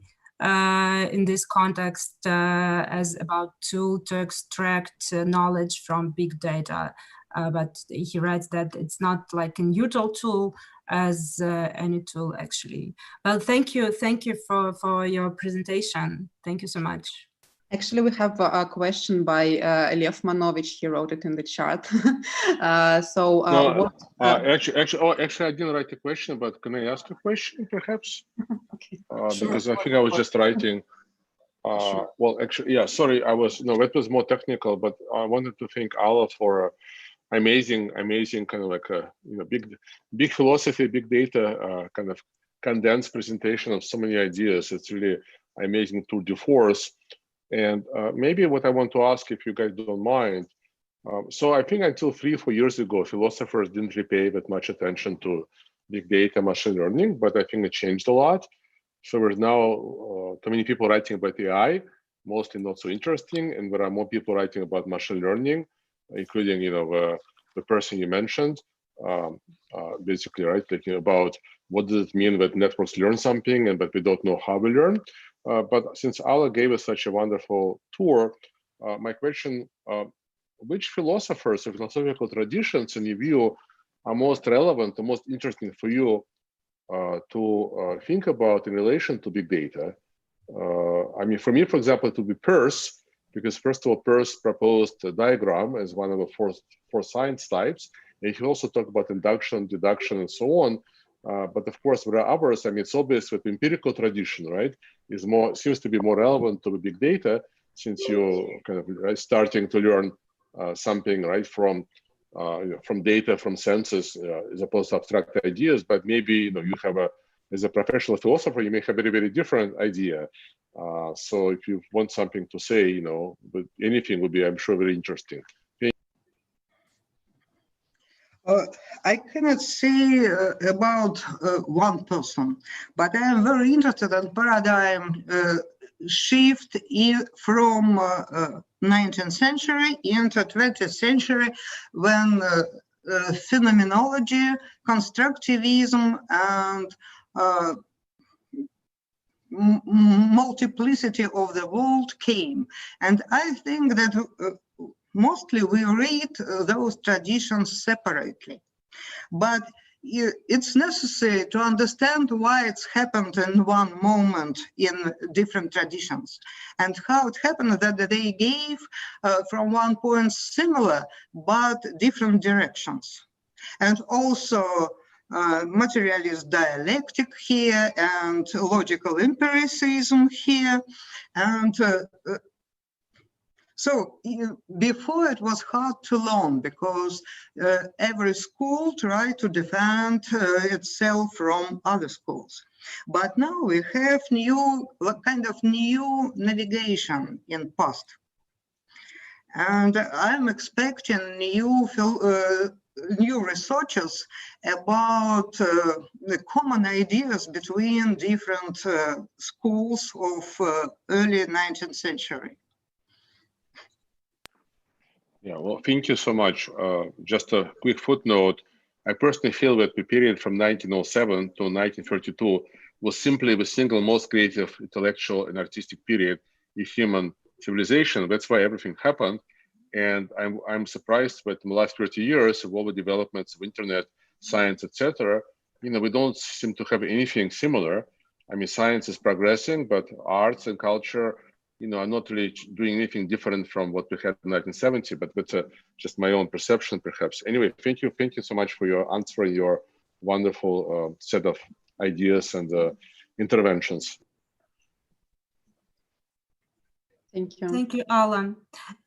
[SPEAKER 1] in this context as about tool to extract knowledge from big data. But he writes that it's not like a neutral tool as any tool actually. Well, thank you for your presentation. Thank you so much.
[SPEAKER 2] Actually, we have a question by Lev Mановich. He wrote it in the chat.
[SPEAKER 3] Actually, I didn't write a question, but can I ask a question, perhaps?
[SPEAKER 2] Okay.
[SPEAKER 3] Sure. Because I think I was just writing.
[SPEAKER 2] Sure.
[SPEAKER 3] Well, actually, yeah. Sorry, that was more technical, but I wanted to thank Alla for amazing kind of like a big philosophy, big data kind of condensed presentation of so many ideas. It's really amazing tour de force. And maybe what I want to ask, if you guys don't mind, So I think until 3 or 4 years ago, philosophers didn't really pay that much attention to big data, machine learning, but I think it changed a lot. So there's now too many people writing about AI, mostly not so interesting, and there are more people writing about machine learning, including the person you mentioned, basically, right? Thinking about what does it mean that networks learn something and that we don't know how we learn. But since Alla gave us such a wonderful tour, my question, which philosophers or philosophical traditions in your view are most relevant or most interesting for you to think about in relation to big data? I mean, for me, for example, it would be Peirce, because first of all, Peirce proposed a diagram as one of the four science types. And he also talked about induction, deduction, and so on. But of course, there are others. I mean, it's obvious that empirical tradition, right, seems to be more relevant to the big data, since you're kind of starting to learn something, right, from data, from senses, as opposed to abstract ideas. But maybe you have as a professional philosopher, you may have a very, very different idea. So if you want something to say, but anything would be, I'm sure, very interesting.
[SPEAKER 4] I cannot say about one person, but I am very interested in paradigm shift from 19th century into 20th century, when phenomenology, constructivism, and multiplicity of the world came. And I think that mostly we read those traditions separately. But it's necessary to understand why it's happened in one moment in different traditions, and how it happened that they gave from one point similar but different directions. And also materialist dialectic here, and logical empiricism here. And so before it was hard to learn, because every school tried to defend itself from other schools. But now we have kind of new navigation in past. And I'm expecting new researches about the common ideas between different schools of early 19th century.
[SPEAKER 3] Yeah, well, thank you so much. Just a quick footnote. I personally feel that the period from 1907 to 1932 was simply the single most creative intellectual and artistic period in human civilization. That's why everything happened. And I'm surprised that in the last 30 years of all the developments of internet, science, etc., we don't seem to have anything similar. I mean, science is progressing, but arts and culture, are not really doing anything different from what we had in 1970, but that's just my own perception, perhaps. Anyway, thank you so much for your answer, your wonderful set of ideas and interventions.
[SPEAKER 2] Thank you.
[SPEAKER 1] Thank you, Alan.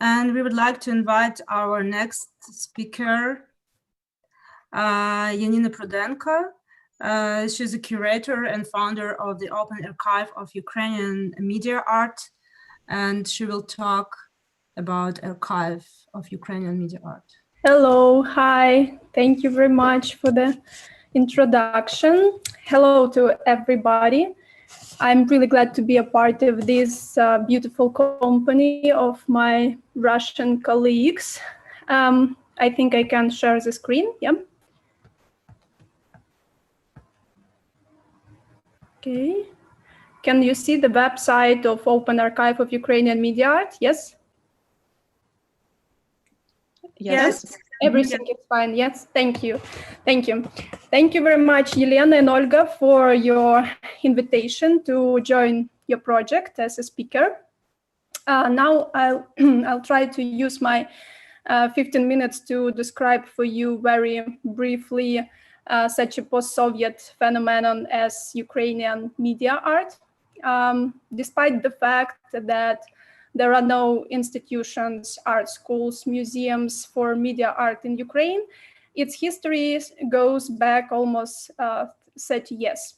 [SPEAKER 1] And we would like to invite our next speaker, Janine Prudenko. She's a curator and founder of the Open Archive of Ukrainian Media Art, and she will talk about Archive of Ukrainian Media Art.
[SPEAKER 5] Hello, hi. Thank you very much for the introduction. Hello to everybody. I'm really glad to be a part of this beautiful company of my Russian colleagues. I think I can share the screen, yeah. Okay. Can you see the website of Open Archive of Ukrainian Media Art? Yes?
[SPEAKER 2] Yes.
[SPEAKER 5] Everything is fine. Yes, thank you. Thank you. Thank you very much, Елена and Olga, for your invitation to join your project as a speaker. Now I'll try to use my 15 minutes to describe for you very briefly such a post-Soviet phenomenon as Ukrainian media art. Despite the fact that there are no institutions, art schools, museums for media art in Ukraine, its history goes back almost 30 years.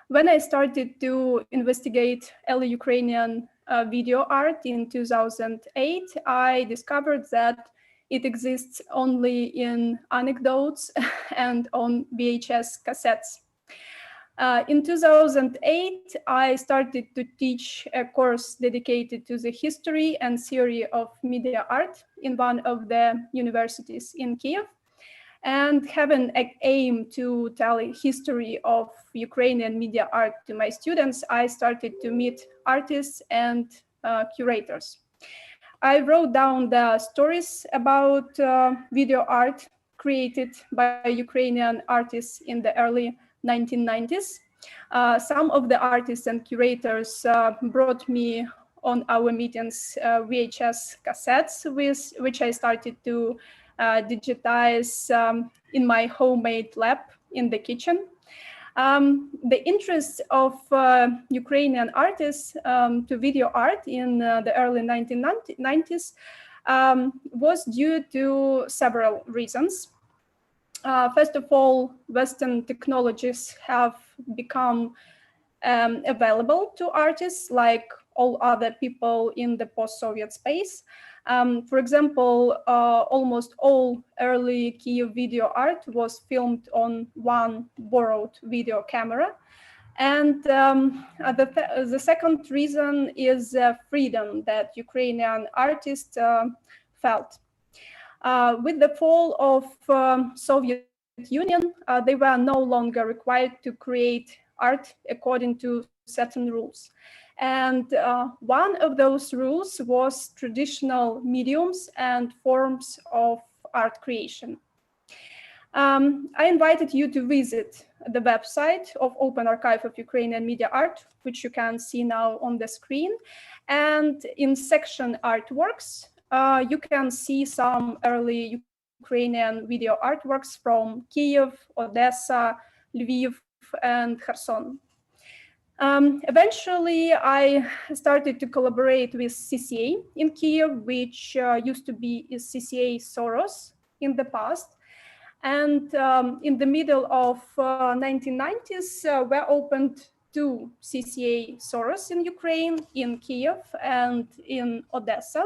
[SPEAKER 5] When I started to investigate early Ukrainian video art in 2008, I discovered that It exists only in anecdotes and on VHS cassettes. In 2008, I started to teach a course dedicated to the history and theory of media art in one of the universities in Kiev. And having an aim to tell a history of Ukrainian media art to my students, I started to meet artists and curators. I wrote down the stories about video art created by Ukrainian artists in the early 1990s. Some of the artists and curators brought me on our meetings VHS cassettes, which I started to digitize in my homemade lab in the kitchen. The interest of Ukrainian artists to video art in the early 1990s was due to several reasons. First of all, Western technologies have become available to artists like all other people in the post-Soviet space. For example, almost all early Kiev video art was filmed on one borrowed video camera. And the second reason is freedom that Ukrainian artists felt. With the fall of Soviet Union, they were no longer required to create art according to certain rules. And one of those rules was traditional mediums and forms of art creation. I invited you to visit the website of Open Archive of Ukrainian Media Art, which you can see now on the screen. And in section artworks, you can see some early Ukrainian video artworks from Kiev, Odessa, Lviv, and Kherson. Eventually, I started to collaborate with CCA in Kiev, which used to be CCA Soros in the past. And in the middle of 1990s, were opened two CCA Soros in Ukraine, in Kiev and in Odessa.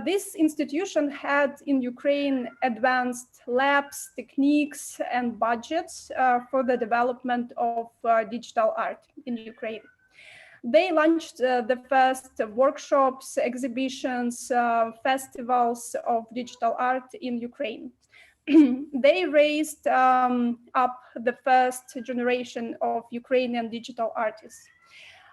[SPEAKER 5] This institution had in Ukraine advanced labs, techniques, and budgets for the development of digital art in Ukraine. They launched the first workshops, exhibitions, festivals of digital art in Ukraine. They raised up the first generation of Ukrainian digital artists.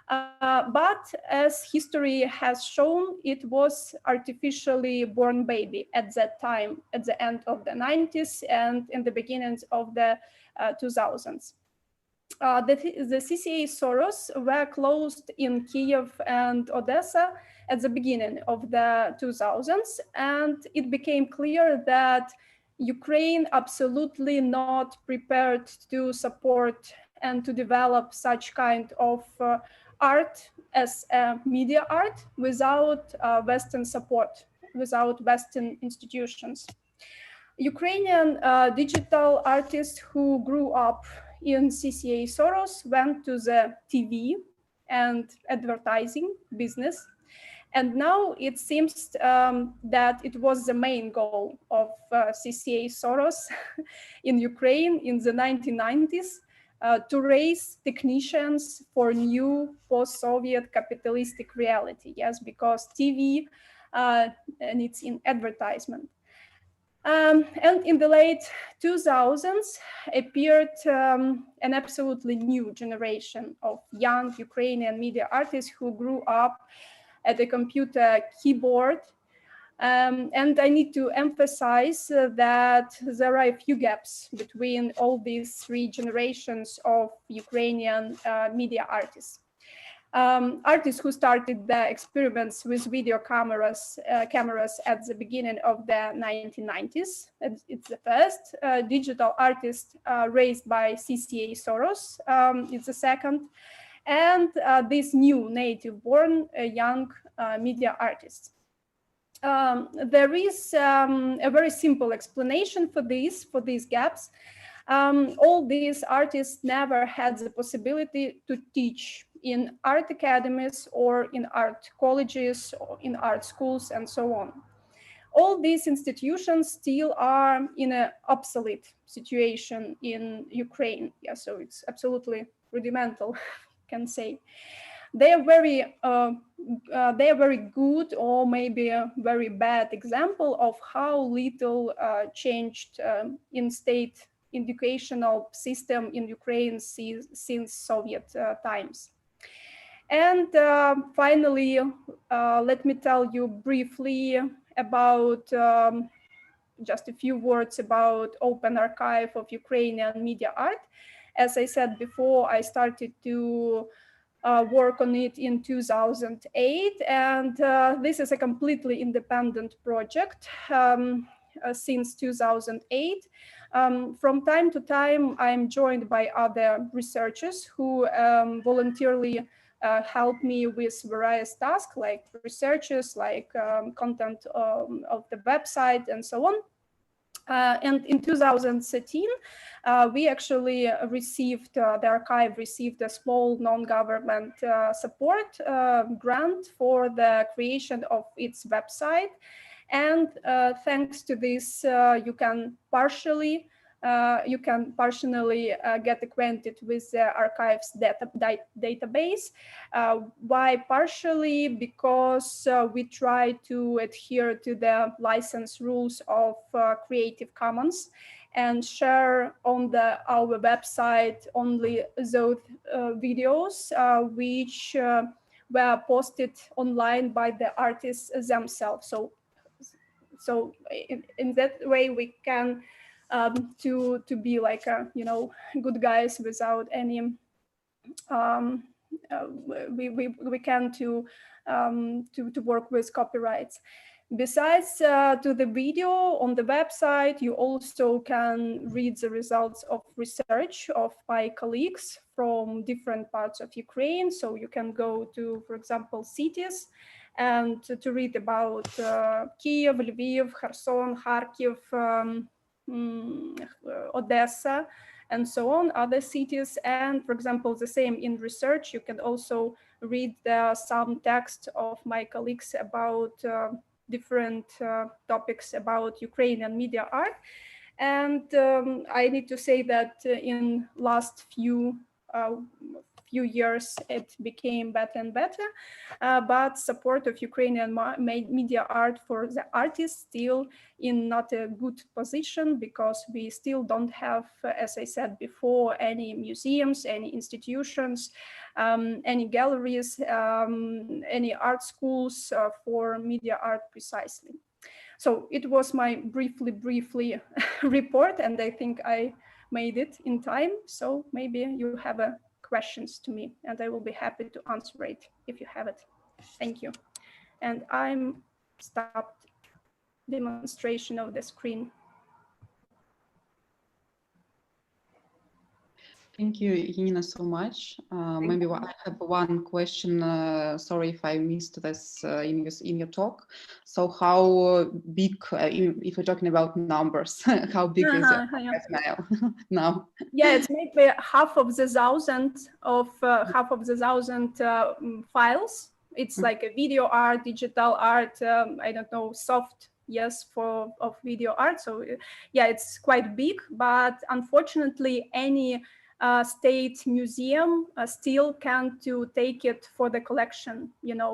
[SPEAKER 5] But as history has shown, it was artificially born baby at that time, at the end of the 90s and in the beginnings of the 2000s. The CCA Soros were closed in Kiev and Odessa at the beginning of the 2000s, and it became clear that Ukraine absolutely not prepared to support and to develop such kind of art as media art without Western support, without Western institutions. Ukrainian digital artists who grew up in CCA Soros went to the TV and advertising business. And now it seems that it was the main goal of CCA Soros in Ukraine in the 1990s to raise technicians for new post-Soviet capitalistic reality. Yes, because TV needs in advertisement. And in the late 2000s appeared an absolutely new generation of young Ukrainian media artists who grew up at a computer keyboard. And I need to emphasize that there are a few gaps between all these three generations of Ukrainian media artists. Artists who started the experiments with video cameras at the beginning of the 1990s. It's the first. Digital artist raised by CCA Soros. It's the second. And this new native-born young media artists. There is a very simple explanation for these gaps. All these artists never had the possibility to teach in art academies or in art colleges or in art schools and so on. all these institutions still are in an obsolete situation in Ukraine. Yeah, so it's absolutely rudimental, can say. They are very good, or maybe a very bad example of how little changed in state educational system in Ukraine since Soviet times. And finally, let me tell you briefly about just a few words about Open Archive of Ukrainian Media Art. As I said before, I started to work on it in 2008, and this is a completely independent project since 2008. From time to time, I'm joined by other researchers who voluntarily help me with various tasks, like researches, like content of the website, and so on. And in 2013, we actually received, the archive received a small non-government support grant for the creation of its website. And thanks to this, you can partially get acquainted with the archive's database. Why partially? Because we try to adhere to the license rules of Creative Commons and share on our website only those videos which were posted online by the artists themselves. So in that way, we can to be like good guys without any we can to work with copyrights. Besides to the video on the website, you also can read the results of research of my colleagues from different parts of Ukraine. So you can go to, for example, cities and to read about Kiev, Lviv, Kherson, Kharkiv, Odessa, and so on, other cities. And for example, the same in research, you can also read some text of my colleagues about different topics about Ukrainian media art. And I need to say that in last few years, it became better and better, but support of Ukrainian media art for the artists still in not a good position, because we still don't have, as I said before, any museums, any institutions, any galleries, any art schools for media art precisely. So it was my briefly report, and I think I made it in time. So maybe you have questions to me, and I will be happy to answer it if you have it. Thank you. And I'm stopped demonstration of the screen.
[SPEAKER 2] Thank you, Janina, so much. Maybe I have one question. Sorry if I missed this in your talk. So how big, if we're talking about numbers, how big is it now?
[SPEAKER 5] Yeah, it's maybe half of the thousand files. It's like a video art, digital art, I don't know, soft, yes, of video art. So yeah, it's quite big, but unfortunately any state museum still can't to take it for the collection,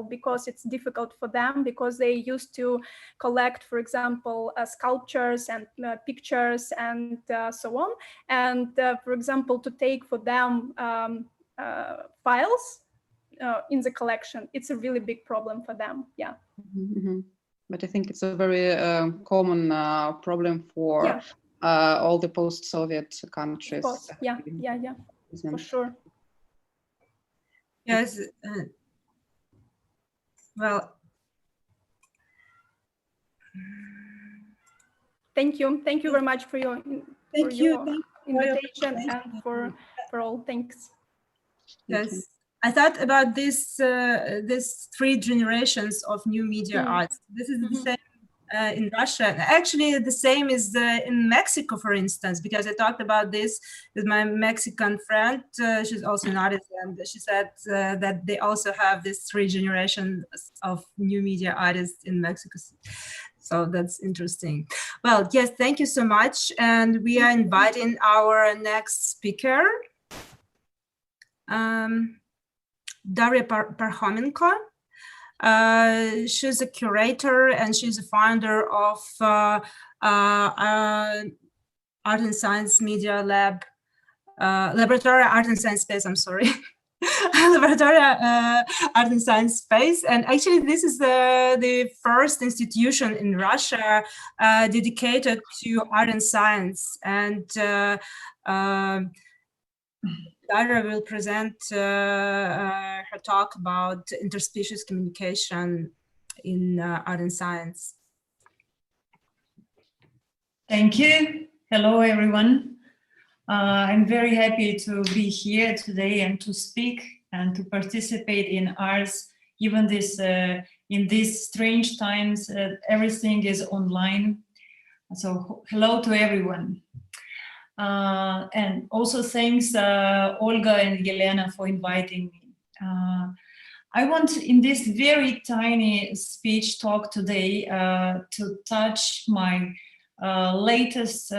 [SPEAKER 5] because it's difficult for them, because they used to collect, for example, sculptures and pictures and so on. And for example, to take for them files in the collection, it's a really big problem for them. Yeah.
[SPEAKER 2] Mm-hmm. But I think it's a very common problem for all the post-Soviet countries.
[SPEAKER 5] Yeah, for sure.
[SPEAKER 1] Yes. Well,
[SPEAKER 5] thank you very much for your invitation and for all. Thanks.
[SPEAKER 1] Yes, I thought about this three generations of new media art. This is the same in Russia. Actually, the same is in Mexico, for instance, because I talked about this with my Mexican friend. She's also an artist, and she said that they also have this three generations of new media artists in Mexico. So that's interesting. Well, yes, thank you so much. And we are inviting our next speaker, Darья Parhomenko. She's a curator and she's a founder of Art and Science Media Laboratory Art and Science Space, I'm sorry. Laboratory Art and Science Space. And actually this is the first institution in Russia dedicated to art and science. And Darья will present her talk about interspecies communication in art and science.
[SPEAKER 6] Thank you. Hello, everyone. I'm very happy to be here today and to speak and to participate in arts, even this in these strange times. Everything is online. So hello to everyone. And also thanks Olga and Elena for inviting me. I want in this very tiny speech talk today to touch my latest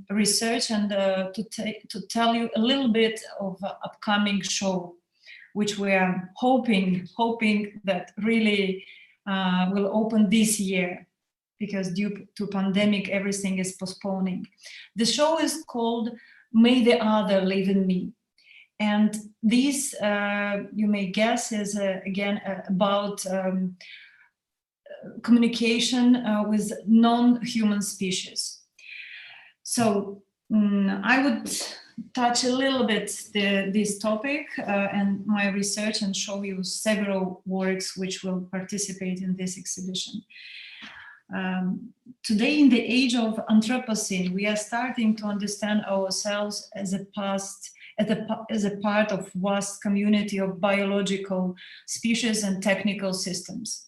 [SPEAKER 6] research and to tell you a little bit of upcoming show, which we are hoping that really will open this year, because due to pandemic, everything is postponing. The show is called May the Other Live in Me. And this, you may guess, is again about communication with non-human species. So I would touch a little bit this topic and my research and show you several works which will participate in this exhibition. Today, in the age of Anthropocene, we are starting to understand ourselves as a part of vast community of biological species and technical systems.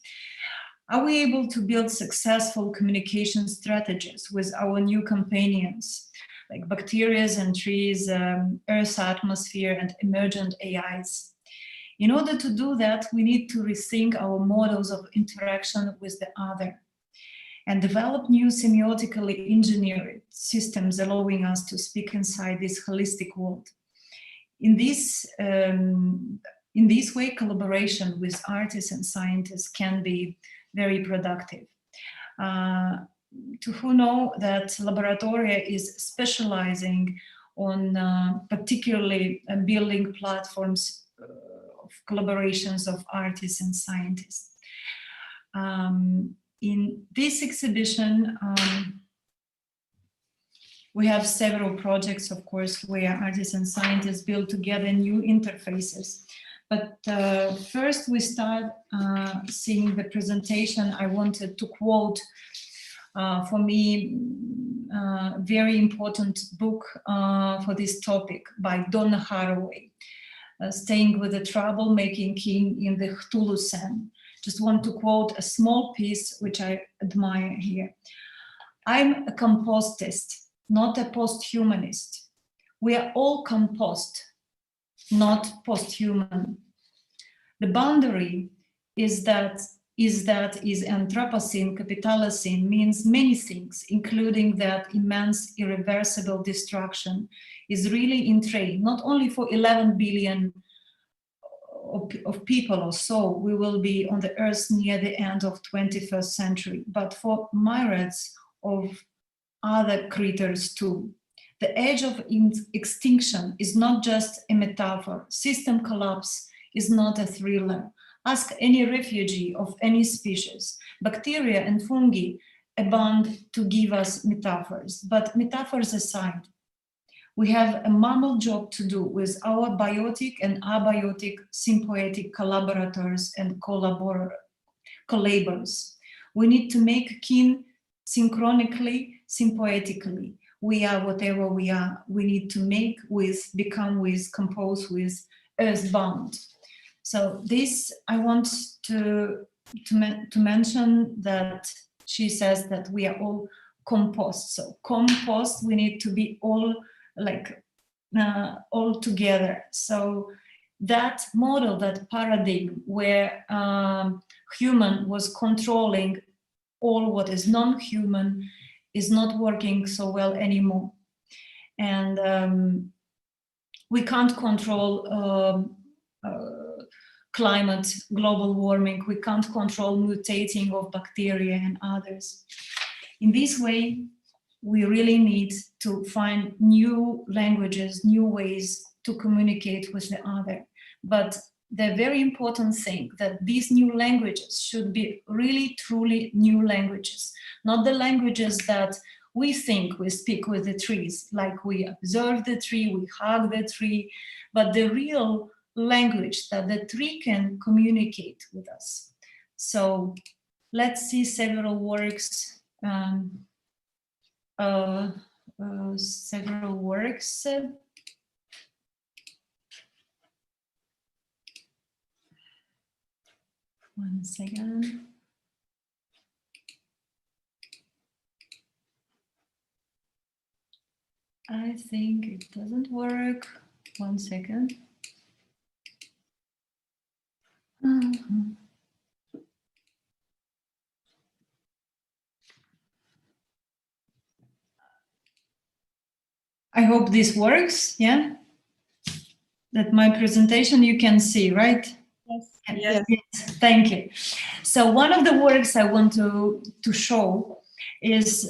[SPEAKER 6] Are we able to build successful communication strategies with our new companions, like bacteria and trees, Earth's atmosphere, and emergent AIs? In order to do that, we need to rethink our models of interaction with the other and develop new semiotically engineered systems allowing us to speak inside this holistic world. In this way, collaboration with artists and scientists can be very productive. To who know that Laboratoria is specializing on particularly building platforms of collaborations of artists and scientists. In this exhibition, we have several projects, of course, where artists and scientists build together new interfaces. But first we start seeing the presentation. I wanted to quote, for me, a very important book for this topic by Donna Haraway, Staying with the Troublemaking King in the Cthulhu-Sen. Just want to quote a small piece which I admire here. I'm a compostist, not a post-humanist. We are all compost, not post-human. The boundary is Anthropocene, Capitalocene means many things, including that immense irreversible destruction is really in train, not only for 11 billion of people or so we will be on the earth near the end of 21st century, but for myriads of other creatures too. The edge of extinction is not just a metaphor. System collapse is not a thriller. Ask any refugee of any species. Bacteria and fungi abound to give us metaphors, but metaphors aside, we have a mammal job to do with our biotic and abiotic symbiotic collaborators and collabors. We need to make kin synchronically, symbiotically. We are whatever we are. We need to make with, become with, compose with, earthbound. So this, I want to mention that she says that we are all compost. So compost, we need to be all like all together. So that model, that paradigm where human was controlling all what is non-human is not working so well anymore. And we can't control climate, global warming. We can't control mutating of bacteria and others. In this way, we really need to find new languages, new ways to communicate with the other. But the very important thing that these new languages should be really, truly new languages, not the languages that we think we speak with the trees, like we observe the tree, we hug the tree, but the real language that the tree can communicate with us. So let's see several works. Several works. One second. I think it doesn't work. One second. I hope this works, yeah? That my presentation you can see, right?
[SPEAKER 1] Yes.
[SPEAKER 6] Yes. Thank you. So one of the works I want to show is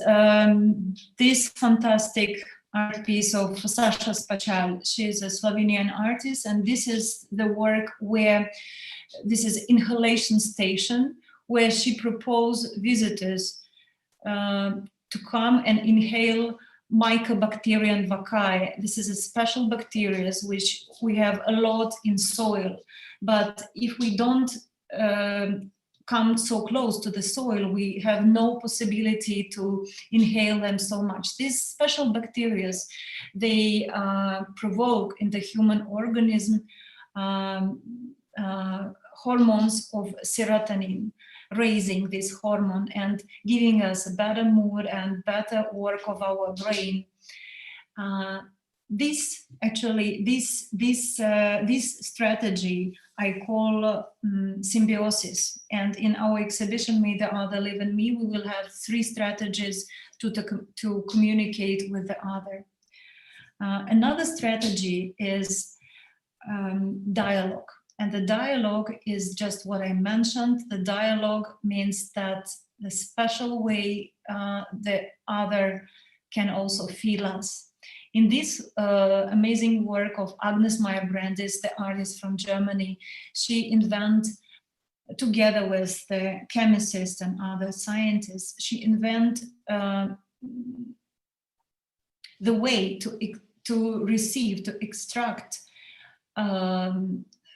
[SPEAKER 6] this fantastic art piece of Sasha Spachal. She is a Slovenian artist, and this is the work where this is inhalation station, where she proposed visitors to come and inhale Mycobacterium vaccae. This is a special bacteria which we have a lot in soil, but if we don't come so close to the soil, we have no possibility to inhale them so much. These special bacteria, they provoke in the human organism hormones of serotonin, raising this hormone and giving us a better mood and better work of our brain. This strategy I call symbiosis, and in our exhibition Media Art, Live and Me, we will have 3 strategies to communicate with the other. Another strategy is dialogue. And the dialogue is just what I mentioned. The dialogue means that the special way the other can also feel us. In this amazing work of Agnes Meyer-Brandis, the artist from Germany, she invented, together with the chemists and other scientists, she invented the way to receive, to extract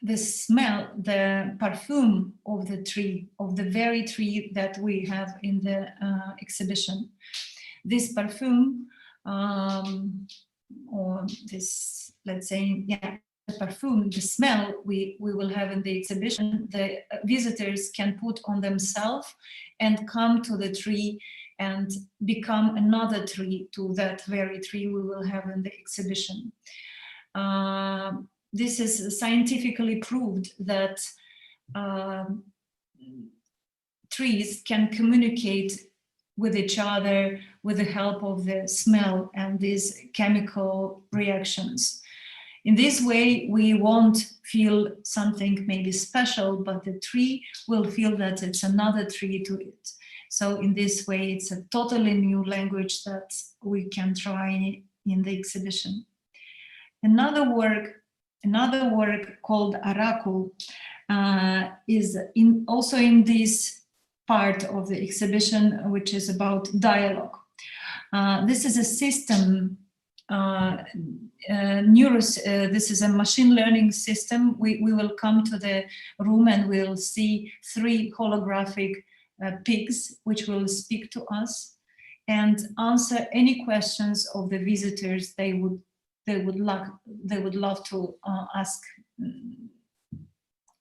[SPEAKER 6] the smell, the perfume of the tree, of the very tree that we have in the exhibition. This perfume, or this, let's say, yeah, the perfume, the smell we will have in the exhibition, the visitors can put on themselves and come to the tree and become another tree to that very tree we will have in the exhibition. This is scientifically proved that trees can communicate with each other with the help of the smell and these chemical reactions. In this way, we won't feel something maybe special, but the tree will feel that it's another tree to it. So in this way, it's a totally new language that we can try in the exhibition. Another work called Aracul is also in this part of the exhibition, which is about dialogue. This is a system, this is a machine learning system. We will come to the room and we'll see 3 holographic pigs, which will speak to us and answer any questions of the visitors they would love to ask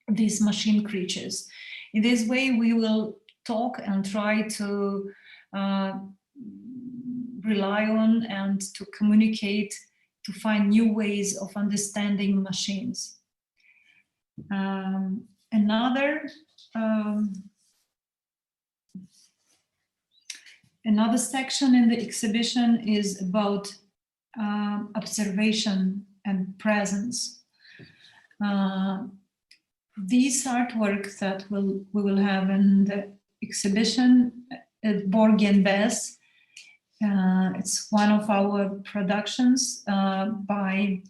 [SPEAKER 6] these machine creatures. In this way, we will talk and try to rely on and to communicate, to find new ways of understanding machines. Another Another section in the exhibition is about observation and presence. These artworks that we will have in the exhibition at Borgen Bess, it's one of our productions by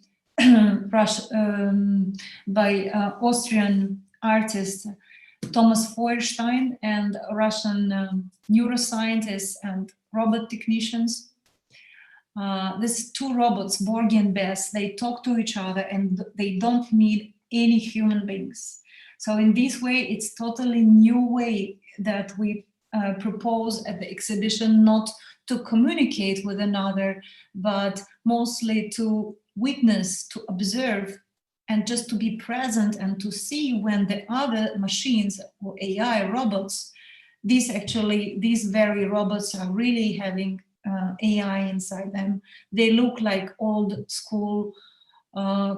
[SPEAKER 6] Austrian artist Thomas Feuerstein and Russian neuroscientists and robot technicians. These two robots, Borg and Bess, they talk to each other and they don't need any human beings. So in this way, it's totally new way that we propose at the exhibition, not to communicate with another, but mostly to witness, to observe, and just to be present and to see when the other machines or AI robots, these very robots are really having AI inside them. They look like old school,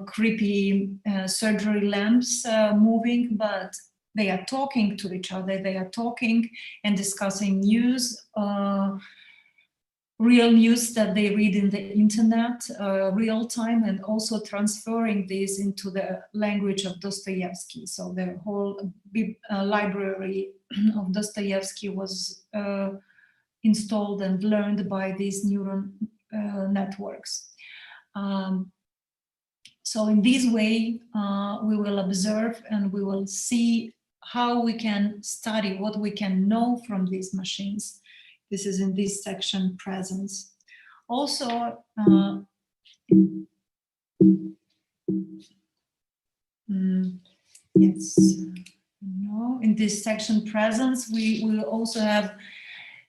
[SPEAKER 6] creepy surgery lamps moving, but they are talking to each other. They are talking and discussing news, real news that they read in the internet, real time, and also transferring this into the language of Dostoevsky. So the whole library of Dostoevsky was installed and learned by these neural networks. So in this way, we will observe and we will see how we can study, what we can know from these machines. This is in this section, presence. Also, yes, no, in this section, presence, we will also have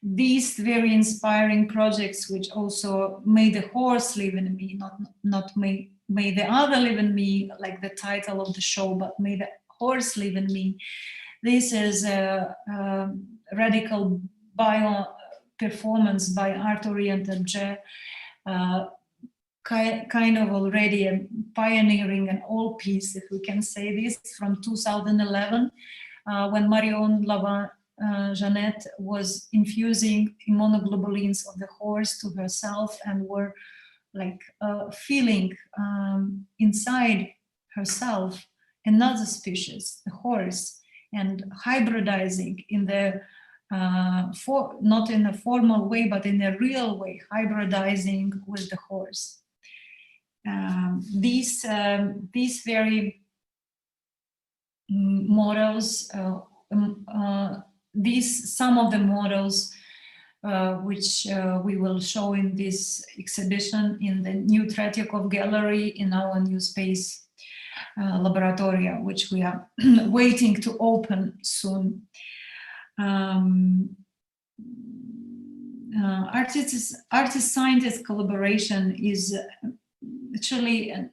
[SPEAKER 6] these very inspiring projects, which also May the Horse Live in Me, not May the Other Live in Me, like the title of the show, but May the Horse Live in Me. This is a radical bio performance by art-oriented jazz, kind of already a pioneering an old piece, if we can say this, from 2011, when Marion Jeannette was infusing immunoglobulins of the horse to herself and were like feeling inside herself another species, the horse, and hybridizing in the not in a formal way, but in a real way, hybridizing with the horse. These very models, some of the models which we will show in this exhibition in the new Tretyakov gallery in our new space laboratoria, which we are waiting to open soon. Artist-scientist collaboration is actually a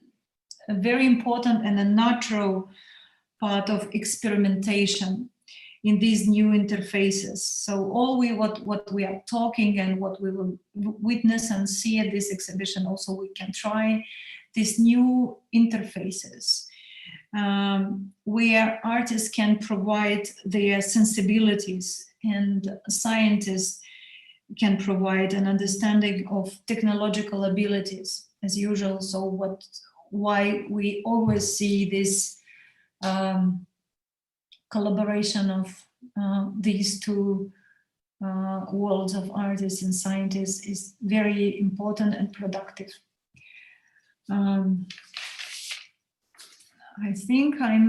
[SPEAKER 6] very important and a natural part of experimentation in these new interfaces. So all what we are talking and what we will witness and see at this exhibition, also we can try these new interfaces where artists can provide their sensibilities and scientists can provide an understanding of technological abilities as usual. So why we always see this collaboration of these two worlds of artists and scientists is very important and productive. I think I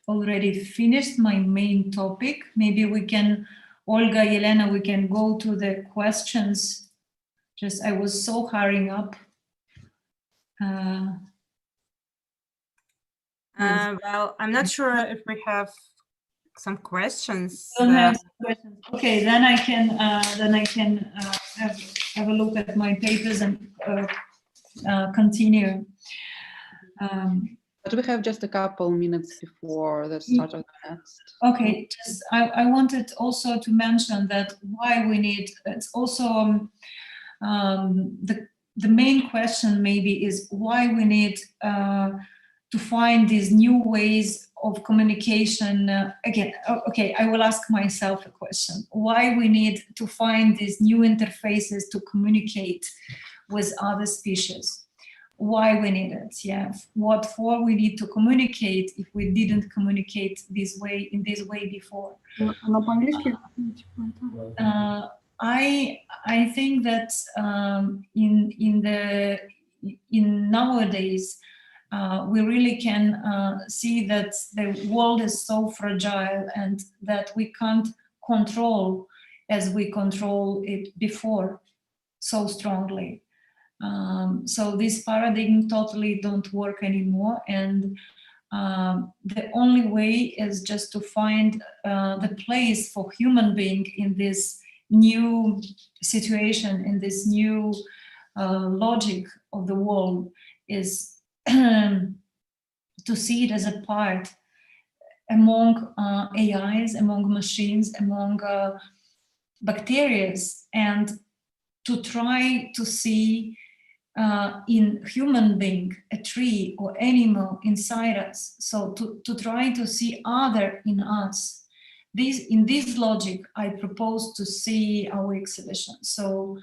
[SPEAKER 6] already finished my main topic. Maybe we can, Olga, Yelena, we can go to the questions. I was so hurrying up.
[SPEAKER 1] Well, I'm not sure if we have some questions.
[SPEAKER 6] Don't have some questions. Okay, then I can have a look at my papers and continue.
[SPEAKER 2] But we have just a couple minutes before the start of the next.
[SPEAKER 6] Okay, I wanted also to mention that why we need, it's also the main question maybe is why we need to to find these new ways of communication. Again, okay, I will ask myself a question. Why we need to find these new interfaces to communicate with other species? Why we need it? Yeah, what for we need to communicate if we didn't communicate this way before? I think that in nowadays we really can see that the world is so fragile and that we can't control as we control it before so strongly. So this paradigm totally don't work anymore, and the only way is just to find the place for human being in this new situation, in this new logic of the world, is to see it as a part among AIs, among machines, among bacteria, and to try to see in human being a tree or animal inside us. So to try to see other in us. In this logic, I propose to see our exhibition. So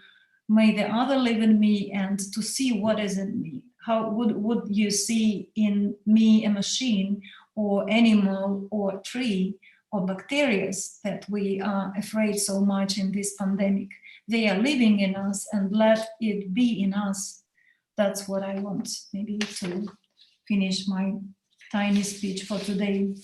[SPEAKER 6] may the other live in me, and to see what is in me. How would you see in me a machine or animal or tree or bacteria that we are afraid so much in this pandemic? They are living in us, and let it be in us. That's what I want, maybe, to finish my tiny speech for today.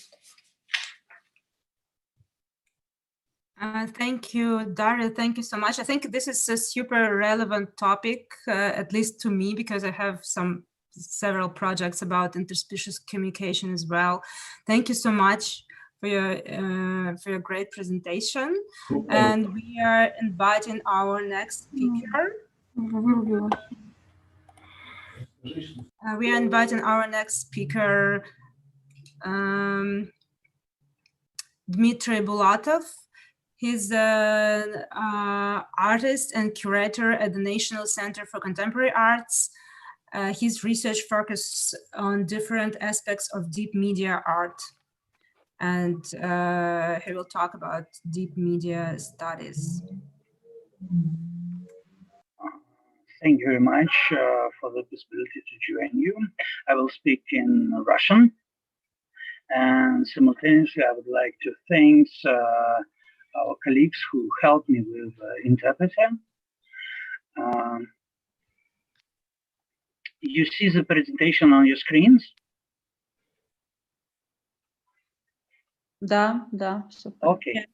[SPEAKER 1] Thank you, Daria. Thank you so much. I think this is a super relevant topic, at least to me, because I have several projects about interspecies communication as well. Thank you so much for your great presentation. And we are inviting our next speaker. Dmytry Bulатov. He's an artist and curator at the National Center for Contemporary Arts. His research focuses on different aspects of deep media art. And he will talk about deep media studies.
[SPEAKER 7] Thank you very much for the possibility to join you. I will speak in Russian. And simultaneously, I would like to thank our colleagues who helped me with interpreter. You see the presentation on your screens?
[SPEAKER 2] Да, все.
[SPEAKER 7] Okay.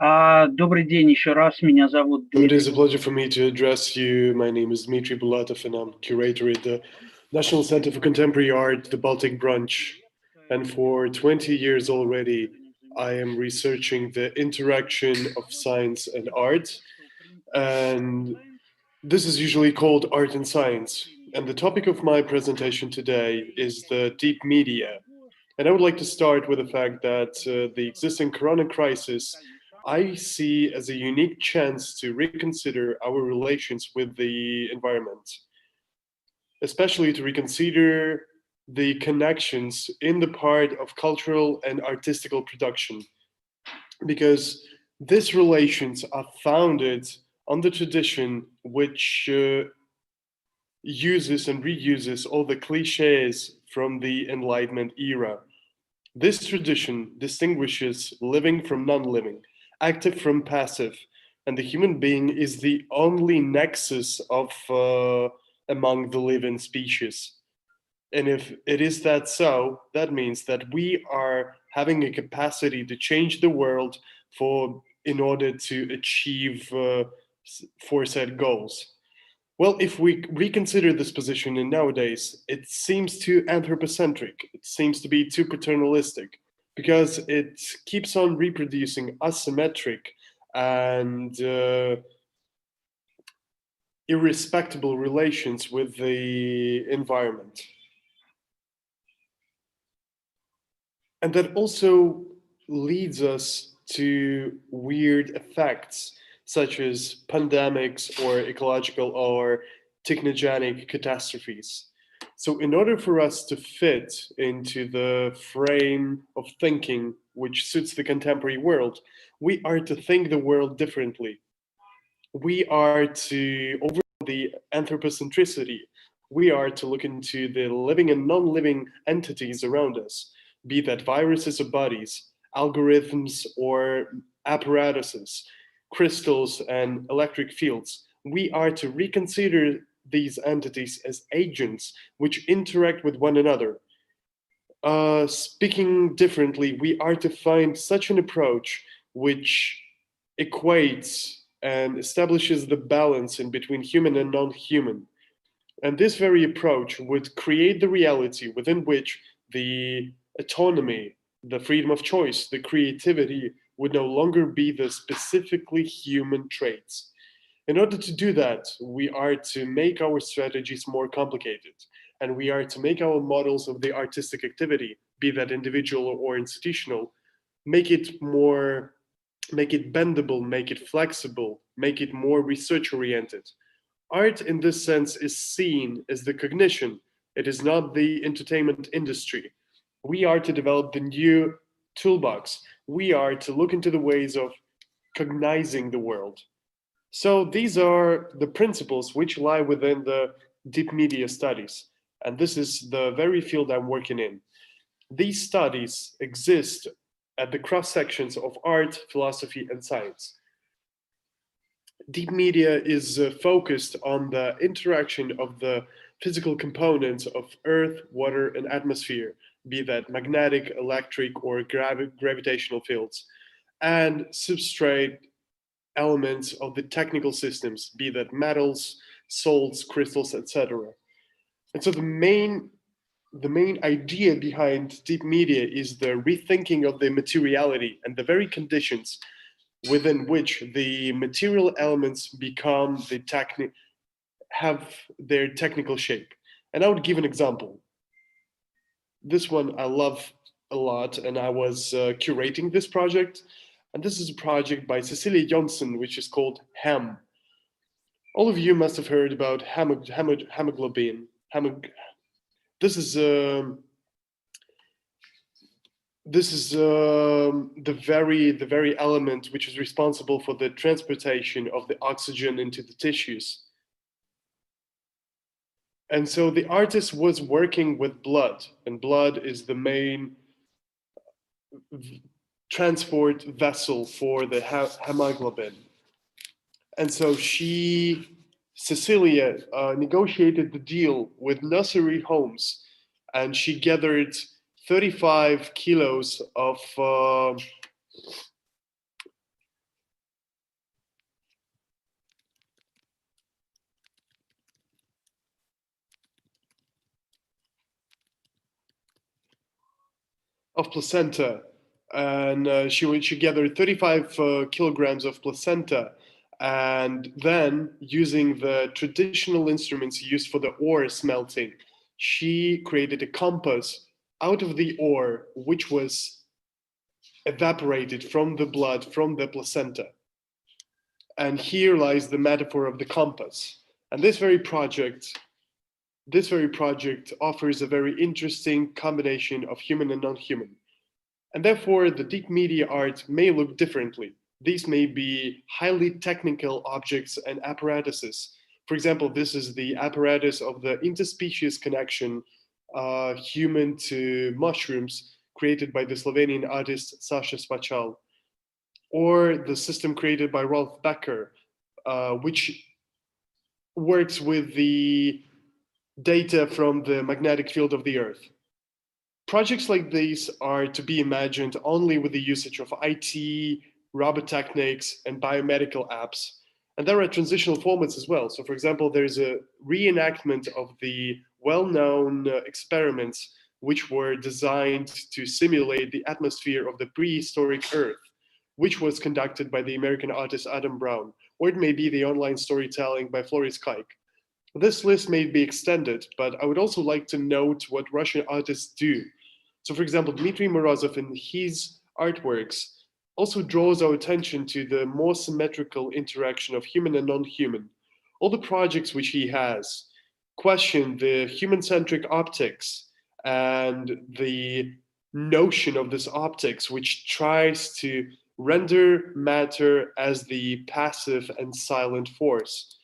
[SPEAKER 7] Добрый день еще раз. Меня зовут
[SPEAKER 8] It is a pleasure for me to address you. My name is Dmytry Bulатov, and I'm curator at the National Center for Contemporary Art, the Baltic Branch. And for 20 years already, I am researching the interaction of science and art. And this is usually called art and science. And the topic of my presentation today is the deep media. And I would like to start with the fact that the existing corona crisis I see as a unique chance to reconsider our relations with the environment, especially to reconsider the connections in the part of cultural and artistical production, because these relations are founded on the tradition which uses and reuses all the cliches from the Enlightenment era. This tradition distinguishes living from non-living, active from passive, and the human being is the only nexus of among the living species. And if it is that so, that means that we are having a capacity to change the world in order to achieve foresaid goals. Well, if we reconsider this position in nowadays, it seems too anthropocentric. It seems to be too paternalistic, because it keeps on reproducing asymmetric and irrespectable relations with the environment. And that also leads us to weird effects, such as pandemics or ecological or technogenic catastrophes. So in order for us to fit into the frame of thinking which suits the contemporary world, we are to think the world differently. We are to overcome the anthropocentricity. We are to look into the living and non-living entities around us, be that viruses or bodies, algorithms or apparatuses, crystals and electric fields. We are to reconsider these entities as agents which interact with one another. Speaking differently, we are to find such an approach which equates and establishes the balance in between human and non-human. And this very approach would create the reality within which the autonomy, the freedom of choice, the creativity would no longer be the specifically human traits. In order to do that, we are to make our strategies more complicated, and we are to make our models of the artistic activity, be that individual or institutional, make it bendable, make it flexible, make it more research-oriented. Art in this sense is seen as the cognition. It is not the entertainment industry. We are to develop the new toolbox. We are to look into the ways of cognizing the world. So these are the principles which lie within the deep media studies. And this is the very field I'm working in. These studies exist at the cross sections of art, philosophy, and science. Deep media is focused on the interaction of the physical components of earth, water, and atmosphere, be that magnetic, electric, or gravitational fields, and substrate elements of the technical systems, be that metals, salts, crystals, etc. And so the main idea behind deep media is the rethinking of the materiality and the very conditions within which the material elements become have their technical shape. And I would give an example. This one I love a lot, and I was curating this project. And this is a project by Cecilia Jonsson, which is called HEM. All of you must have heard about hemoglobin. This is the very element which is responsible for the transportation of the oxygen into the tissues. And so the artist was working with blood, and blood is the main transport vessel for the hemoglobin. And so Cecilia negotiated the deal with nursery homes, and she gathered 35 kilos of placenta, and she gathered 35 kilograms of placenta, and then using the traditional instruments used for the ore smelting, she created a compass out of the ore which was evaporated from the blood from the placenta. And here lies the metaphor of the compass. And this very project offers a very interesting combination of human and non-human. And therefore, the deep media art may look differently. These may be highly technical objects and apparatuses. For example, this is the apparatus of the interspecies connection, human to mushrooms, created by the Slovenian artist Sasha Spachal, or the system created by Rolf Becker, which works with the data from the magnetic field of the Earth. Projects like these are to be imagined only with the usage of IT, robot techniques, and biomedical apps. And there are transitional formats as well. So for example, there's a reenactment of the well-known experiments which were designed to simulate the atmosphere of the prehistoric Earth, which was conducted by the American artist Adam Brown, or it may be the online storytelling by Floris Kaik. This list may be extended, but I would also like to note what Russian artists do. So for example, Dmitry Morozov in his artworks also draws our attention to the more symmetrical interaction of human and non-human. All the projects which he has, question the human-centric optics and the notion of this optics, which tries to render matter as the passive and silent force.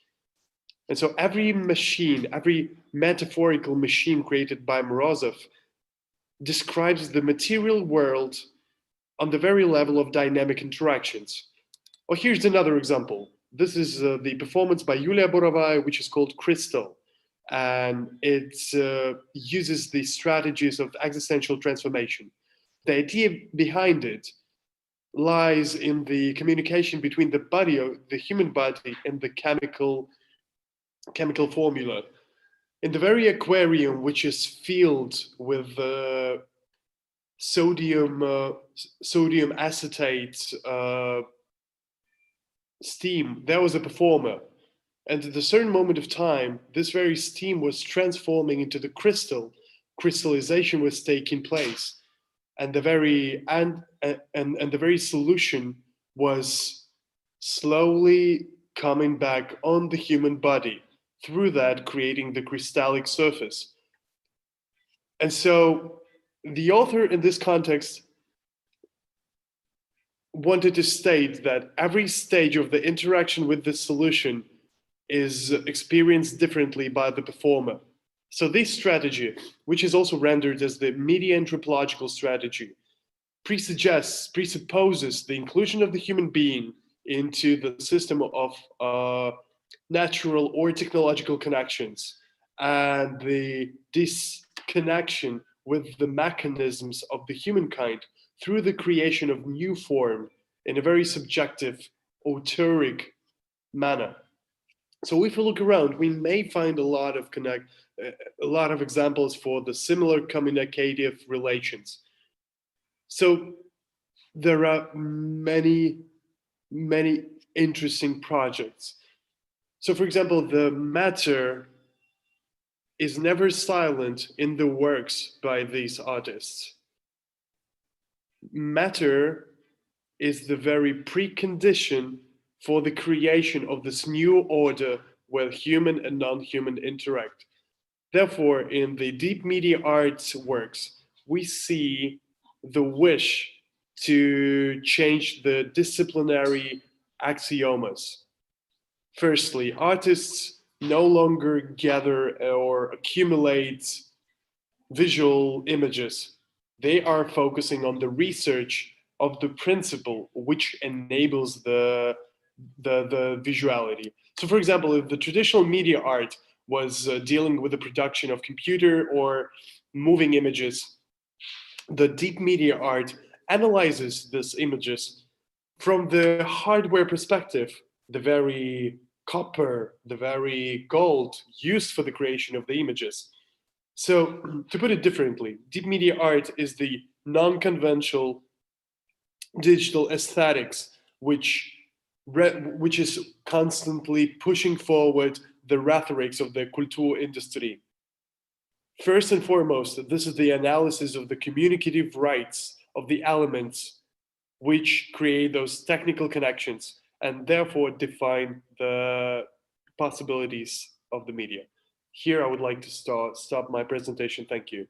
[SPEAKER 8] And so every machine, every metaphorical machine created by Morozov describes the material world on the very level of dynamic interactions. Well, here's another example. This is the performance by Yulia Borovaya, which is called Crystal. And it uses the strategies of existential transformation. The idea behind it lies in the communication between the body, the human body, and the chemical formula. In the very aquarium, which is filled with sodium acetate steam, there was a performer. And at a certain moment of time, this very steam was transforming into the crystal. Crystallization was taking place. And the very solution was slowly coming back on the human body, through that creating the crystallic surface. And so the author in this context wanted to state that every stage of the interaction with the solution is experienced differently by the performer. So this strategy, which is also rendered as the media anthropological strategy, presupposes the inclusion of the human being into the system of natural or technological connections, and the disconnection with the mechanisms of the humankind through the creation of new form in a very subjective, authoric manner. So if we look around, we may find a lot of examples for the similar communicative relations. So there are many interesting projects. So for example, the matter is never silent in the works by these artists. Matter is the very precondition for the creation of this new order where human and non-human interact. Therefore, in the deep media arts works, we see the wish to change the disciplinary axiomas. Firstly, artists no longer gather or accumulate visual images. They are focusing on the research of the principle which enables the visuality. So for example, if the traditional media art was dealing with the production of computer or moving images, the deep media art analyzes these images from the hardware perspective, the very copper, the very gold used for the creation of the images. So to put it differently, deep media art is the non-conventional digital aesthetics, which is constantly pushing forward the rhetorics of the culture industry. First and foremost, this is the analysis of the communicative rights of the elements which create those technical connections and therefore define the possibilities of the media. Here I would like to stop my presentation. Thank you.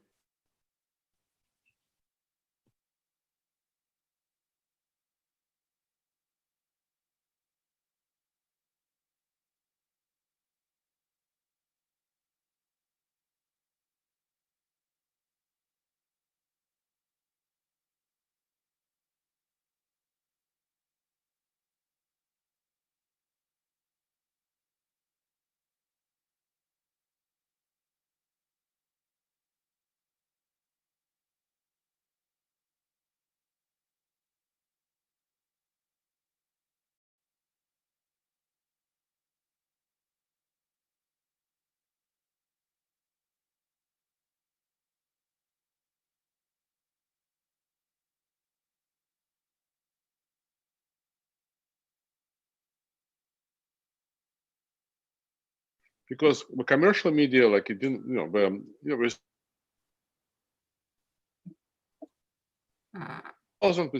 [SPEAKER 3] Because the commercial media, like it didn't, the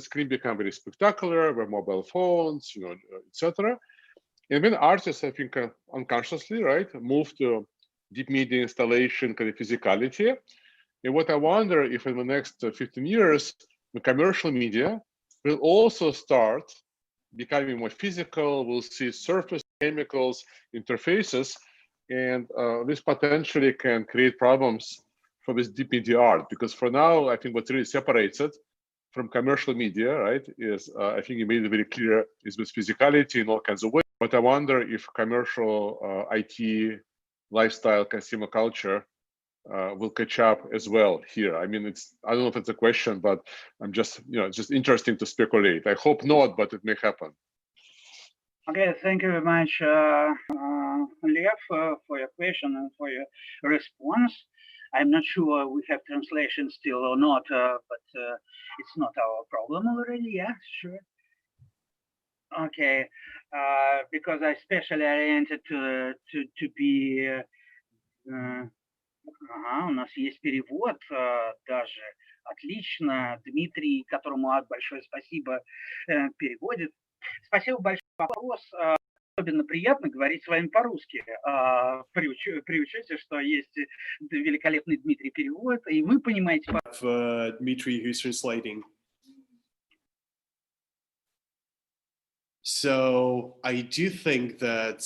[SPEAKER 3] screen become very spectacular, where mobile phones, etc. And then artists, I think, unconsciously, right, moved to deep media installation kind of physicality. And what I wonder if in the next 15 years, the commercial media will also start becoming more physical. We'll see surface chemicals, interfaces, and this potentially can create problems for this deep media art. Because for now, I think what really separates it from commercial media, right, is I think you made it very clear is this physicality in all kinds of ways. But I wonder if commercial IT, lifestyle, consumer culture will catch up as well here. I mean, I don't know if it's a question, but I'm just, it's just interesting to speculate. I hope not, but it may happen.
[SPEAKER 7] Okay, thank you very much, Lev, for your question and for your response. I'm not sure we have translation still or not, but it's not our problem already. Yeah, sure. Okay, because I specially oriented to be. У нас есть перевод даже. Отлично. Дмитрий, которому большое спасибо, переводит. Спасибо большое. Вопрос. Особенно приятно говорить с вами по-русски. При учете, что есть великолепный Дмитрий перевод, и вы понимаете...
[SPEAKER 8] Dmitry, who's translating. So I do think that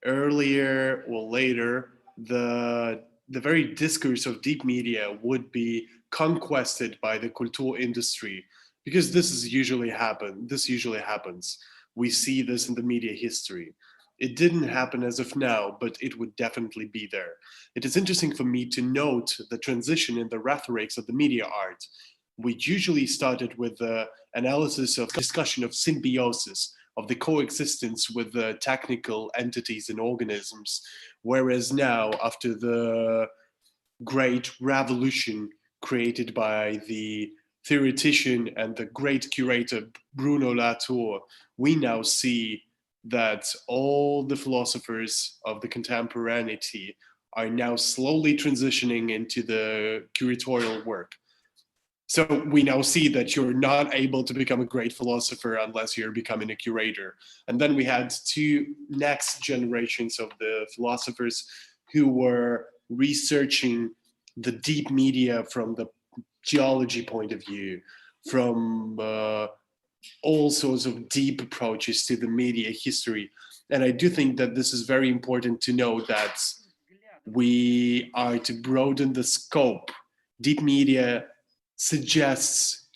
[SPEAKER 8] earlier or later, the very discourse of deep media would be conquested by the culture industry, because this usually happens. We see this in the media history. It didn't happen as of now, but it would definitely be there. It is interesting for me to note the transition in the rhetorics of the media art. We usually started with the analysis of discussion of symbiosis, of the coexistence with the technical entities and organisms. Whereas now, after the great revolution created by the theoretician and the great curator Bruno Latour, we now see that all the philosophers of the contemporaneity are now slowly transitioning into the curatorial work. So we now see that you're not able to become a great philosopher unless you're becoming a curator. And then we had two next generations of the philosophers who were researching the deep media from the geology point of view, from all sorts of deep approaches to the media history. And I do think that this is very important to know that we are to broaden the scope. Deep media suggests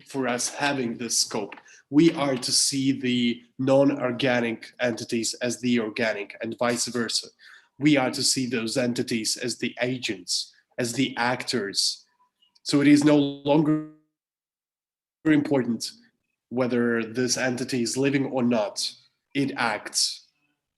[SPEAKER 8] for us having this scope. We are to see the non-organic entities as the organic and vice versa. We are to see those entities as the agents, as the actors. So it is no longer important whether this entity is living or not. It acts,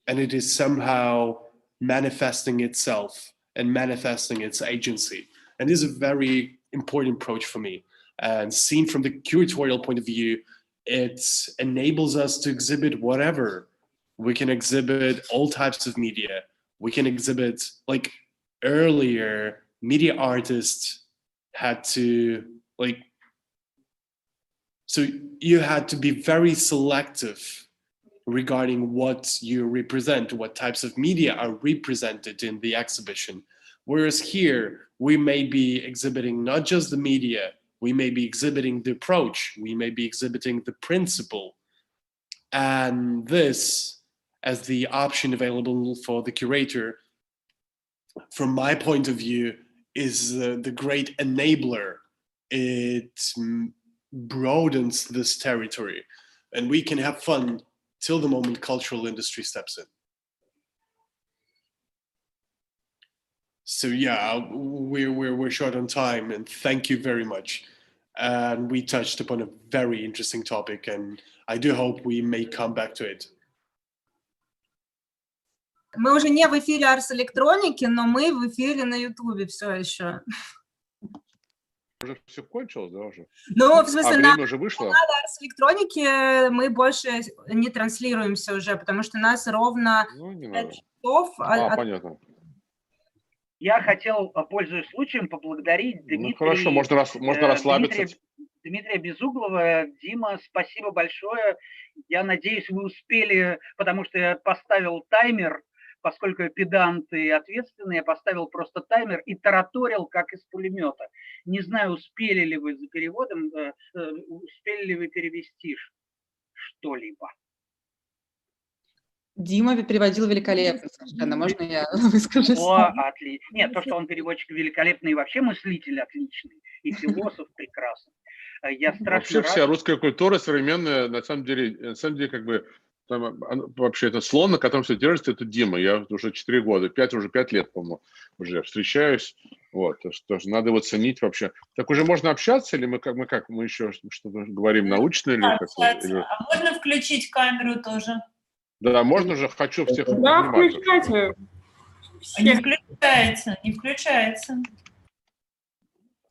[SPEAKER 8] and it is somehow manifesting itself and manifesting its agency. And this is a very important approach for me. And seen from the curatorial point of view, it enables us to exhibit whatever. We can exhibit all types of media. We can exhibit, like earlier, media artists had to, so you had to be very selective regarding what you represent, what types of media are represented in the exhibition. Whereas here, we may be exhibiting not just the media, we may be exhibiting the approach, we may be exhibiting the principle. And this, as the option available for the curator, from my point of view, is the great enabler. It broadens this territory, and we can have fun till the moment cultural industry steps in. So yeah, we're short on time, and thank you very much. And we touched upon a very interesting topic, and I do hope we may come back to it.
[SPEAKER 1] Мы уже не в эфире Ars Electronica, но мы в эфире на YouTube все еще.
[SPEAKER 3] Уже все кончилось, да, уже?
[SPEAKER 1] Ну, в смысле, на
[SPEAKER 3] уже вышло?
[SPEAKER 1] Ars Electronica мы больше не транслируемся уже, потому что нас ровно 5 часов.
[SPEAKER 3] Понятно.
[SPEAKER 7] Я хотел, пользуясь случаем, поблагодарить Дмитрия.
[SPEAKER 3] Ну, хорошо, можно расслабиться.
[SPEAKER 7] Дмитрия Безуглова. Дима, спасибо большое. Я надеюсь, вы успели, потому что я поставил таймер
[SPEAKER 9] поскольку я педант и ответственный, я поставил просто таймер и тараторил, как из пулемета. Не знаю, успели ли вы за переводом, успели ли вы перевести что-либо.
[SPEAKER 2] Дима переводил великолепно совершенно. Можно я выскажусь?
[SPEAKER 9] О, отлично. Нет, то, что он переводчик великолепный, и вообще мыслитель отличный, и философ прекрасный. Я страшно
[SPEAKER 3] вообще
[SPEAKER 9] рад.
[SPEAKER 3] вся русская культура современная, на самом деле, как бы, там, вообще это слон, на котором все держится, это Дима. Я уже 4 года, уже 5 лет, по-моему, уже встречаюсь. Вот, тоже надо его ценить вообще. Так уже можно общаться, или мы еще что-то говорим научное? Или
[SPEAKER 6] А можно включить камеру тоже?
[SPEAKER 3] Да, можно же, хочу всех
[SPEAKER 10] Да,
[SPEAKER 3] понимать.
[SPEAKER 10] включайте.
[SPEAKER 6] Не включается, не включается.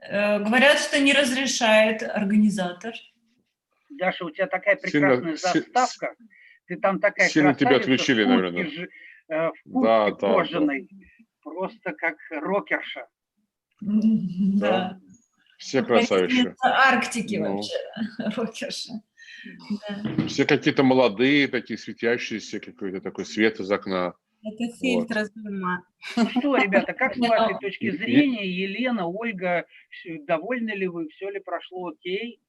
[SPEAKER 6] Говорят, что не разрешает организатор.
[SPEAKER 9] Даша, у тебя такая прекрасная заставка. Ты там такая
[SPEAKER 3] сильно
[SPEAKER 9] красавица,
[SPEAKER 3] тебя отключили, наверное.
[SPEAKER 9] В куртке кожаной. Просто как рокерша.
[SPEAKER 6] Да.
[SPEAKER 3] Все красавицы.
[SPEAKER 6] Арктики вообще, рокерша.
[SPEAKER 3] Да. Все какие-то молодые, такие светящиеся, какой-то такой свет из окна.
[SPEAKER 1] Это фильтр зума.
[SPEAKER 9] Ну что, ребята, как с вашей точки зрения, Елена, Ольга, довольны ли вы, все ли прошло окей?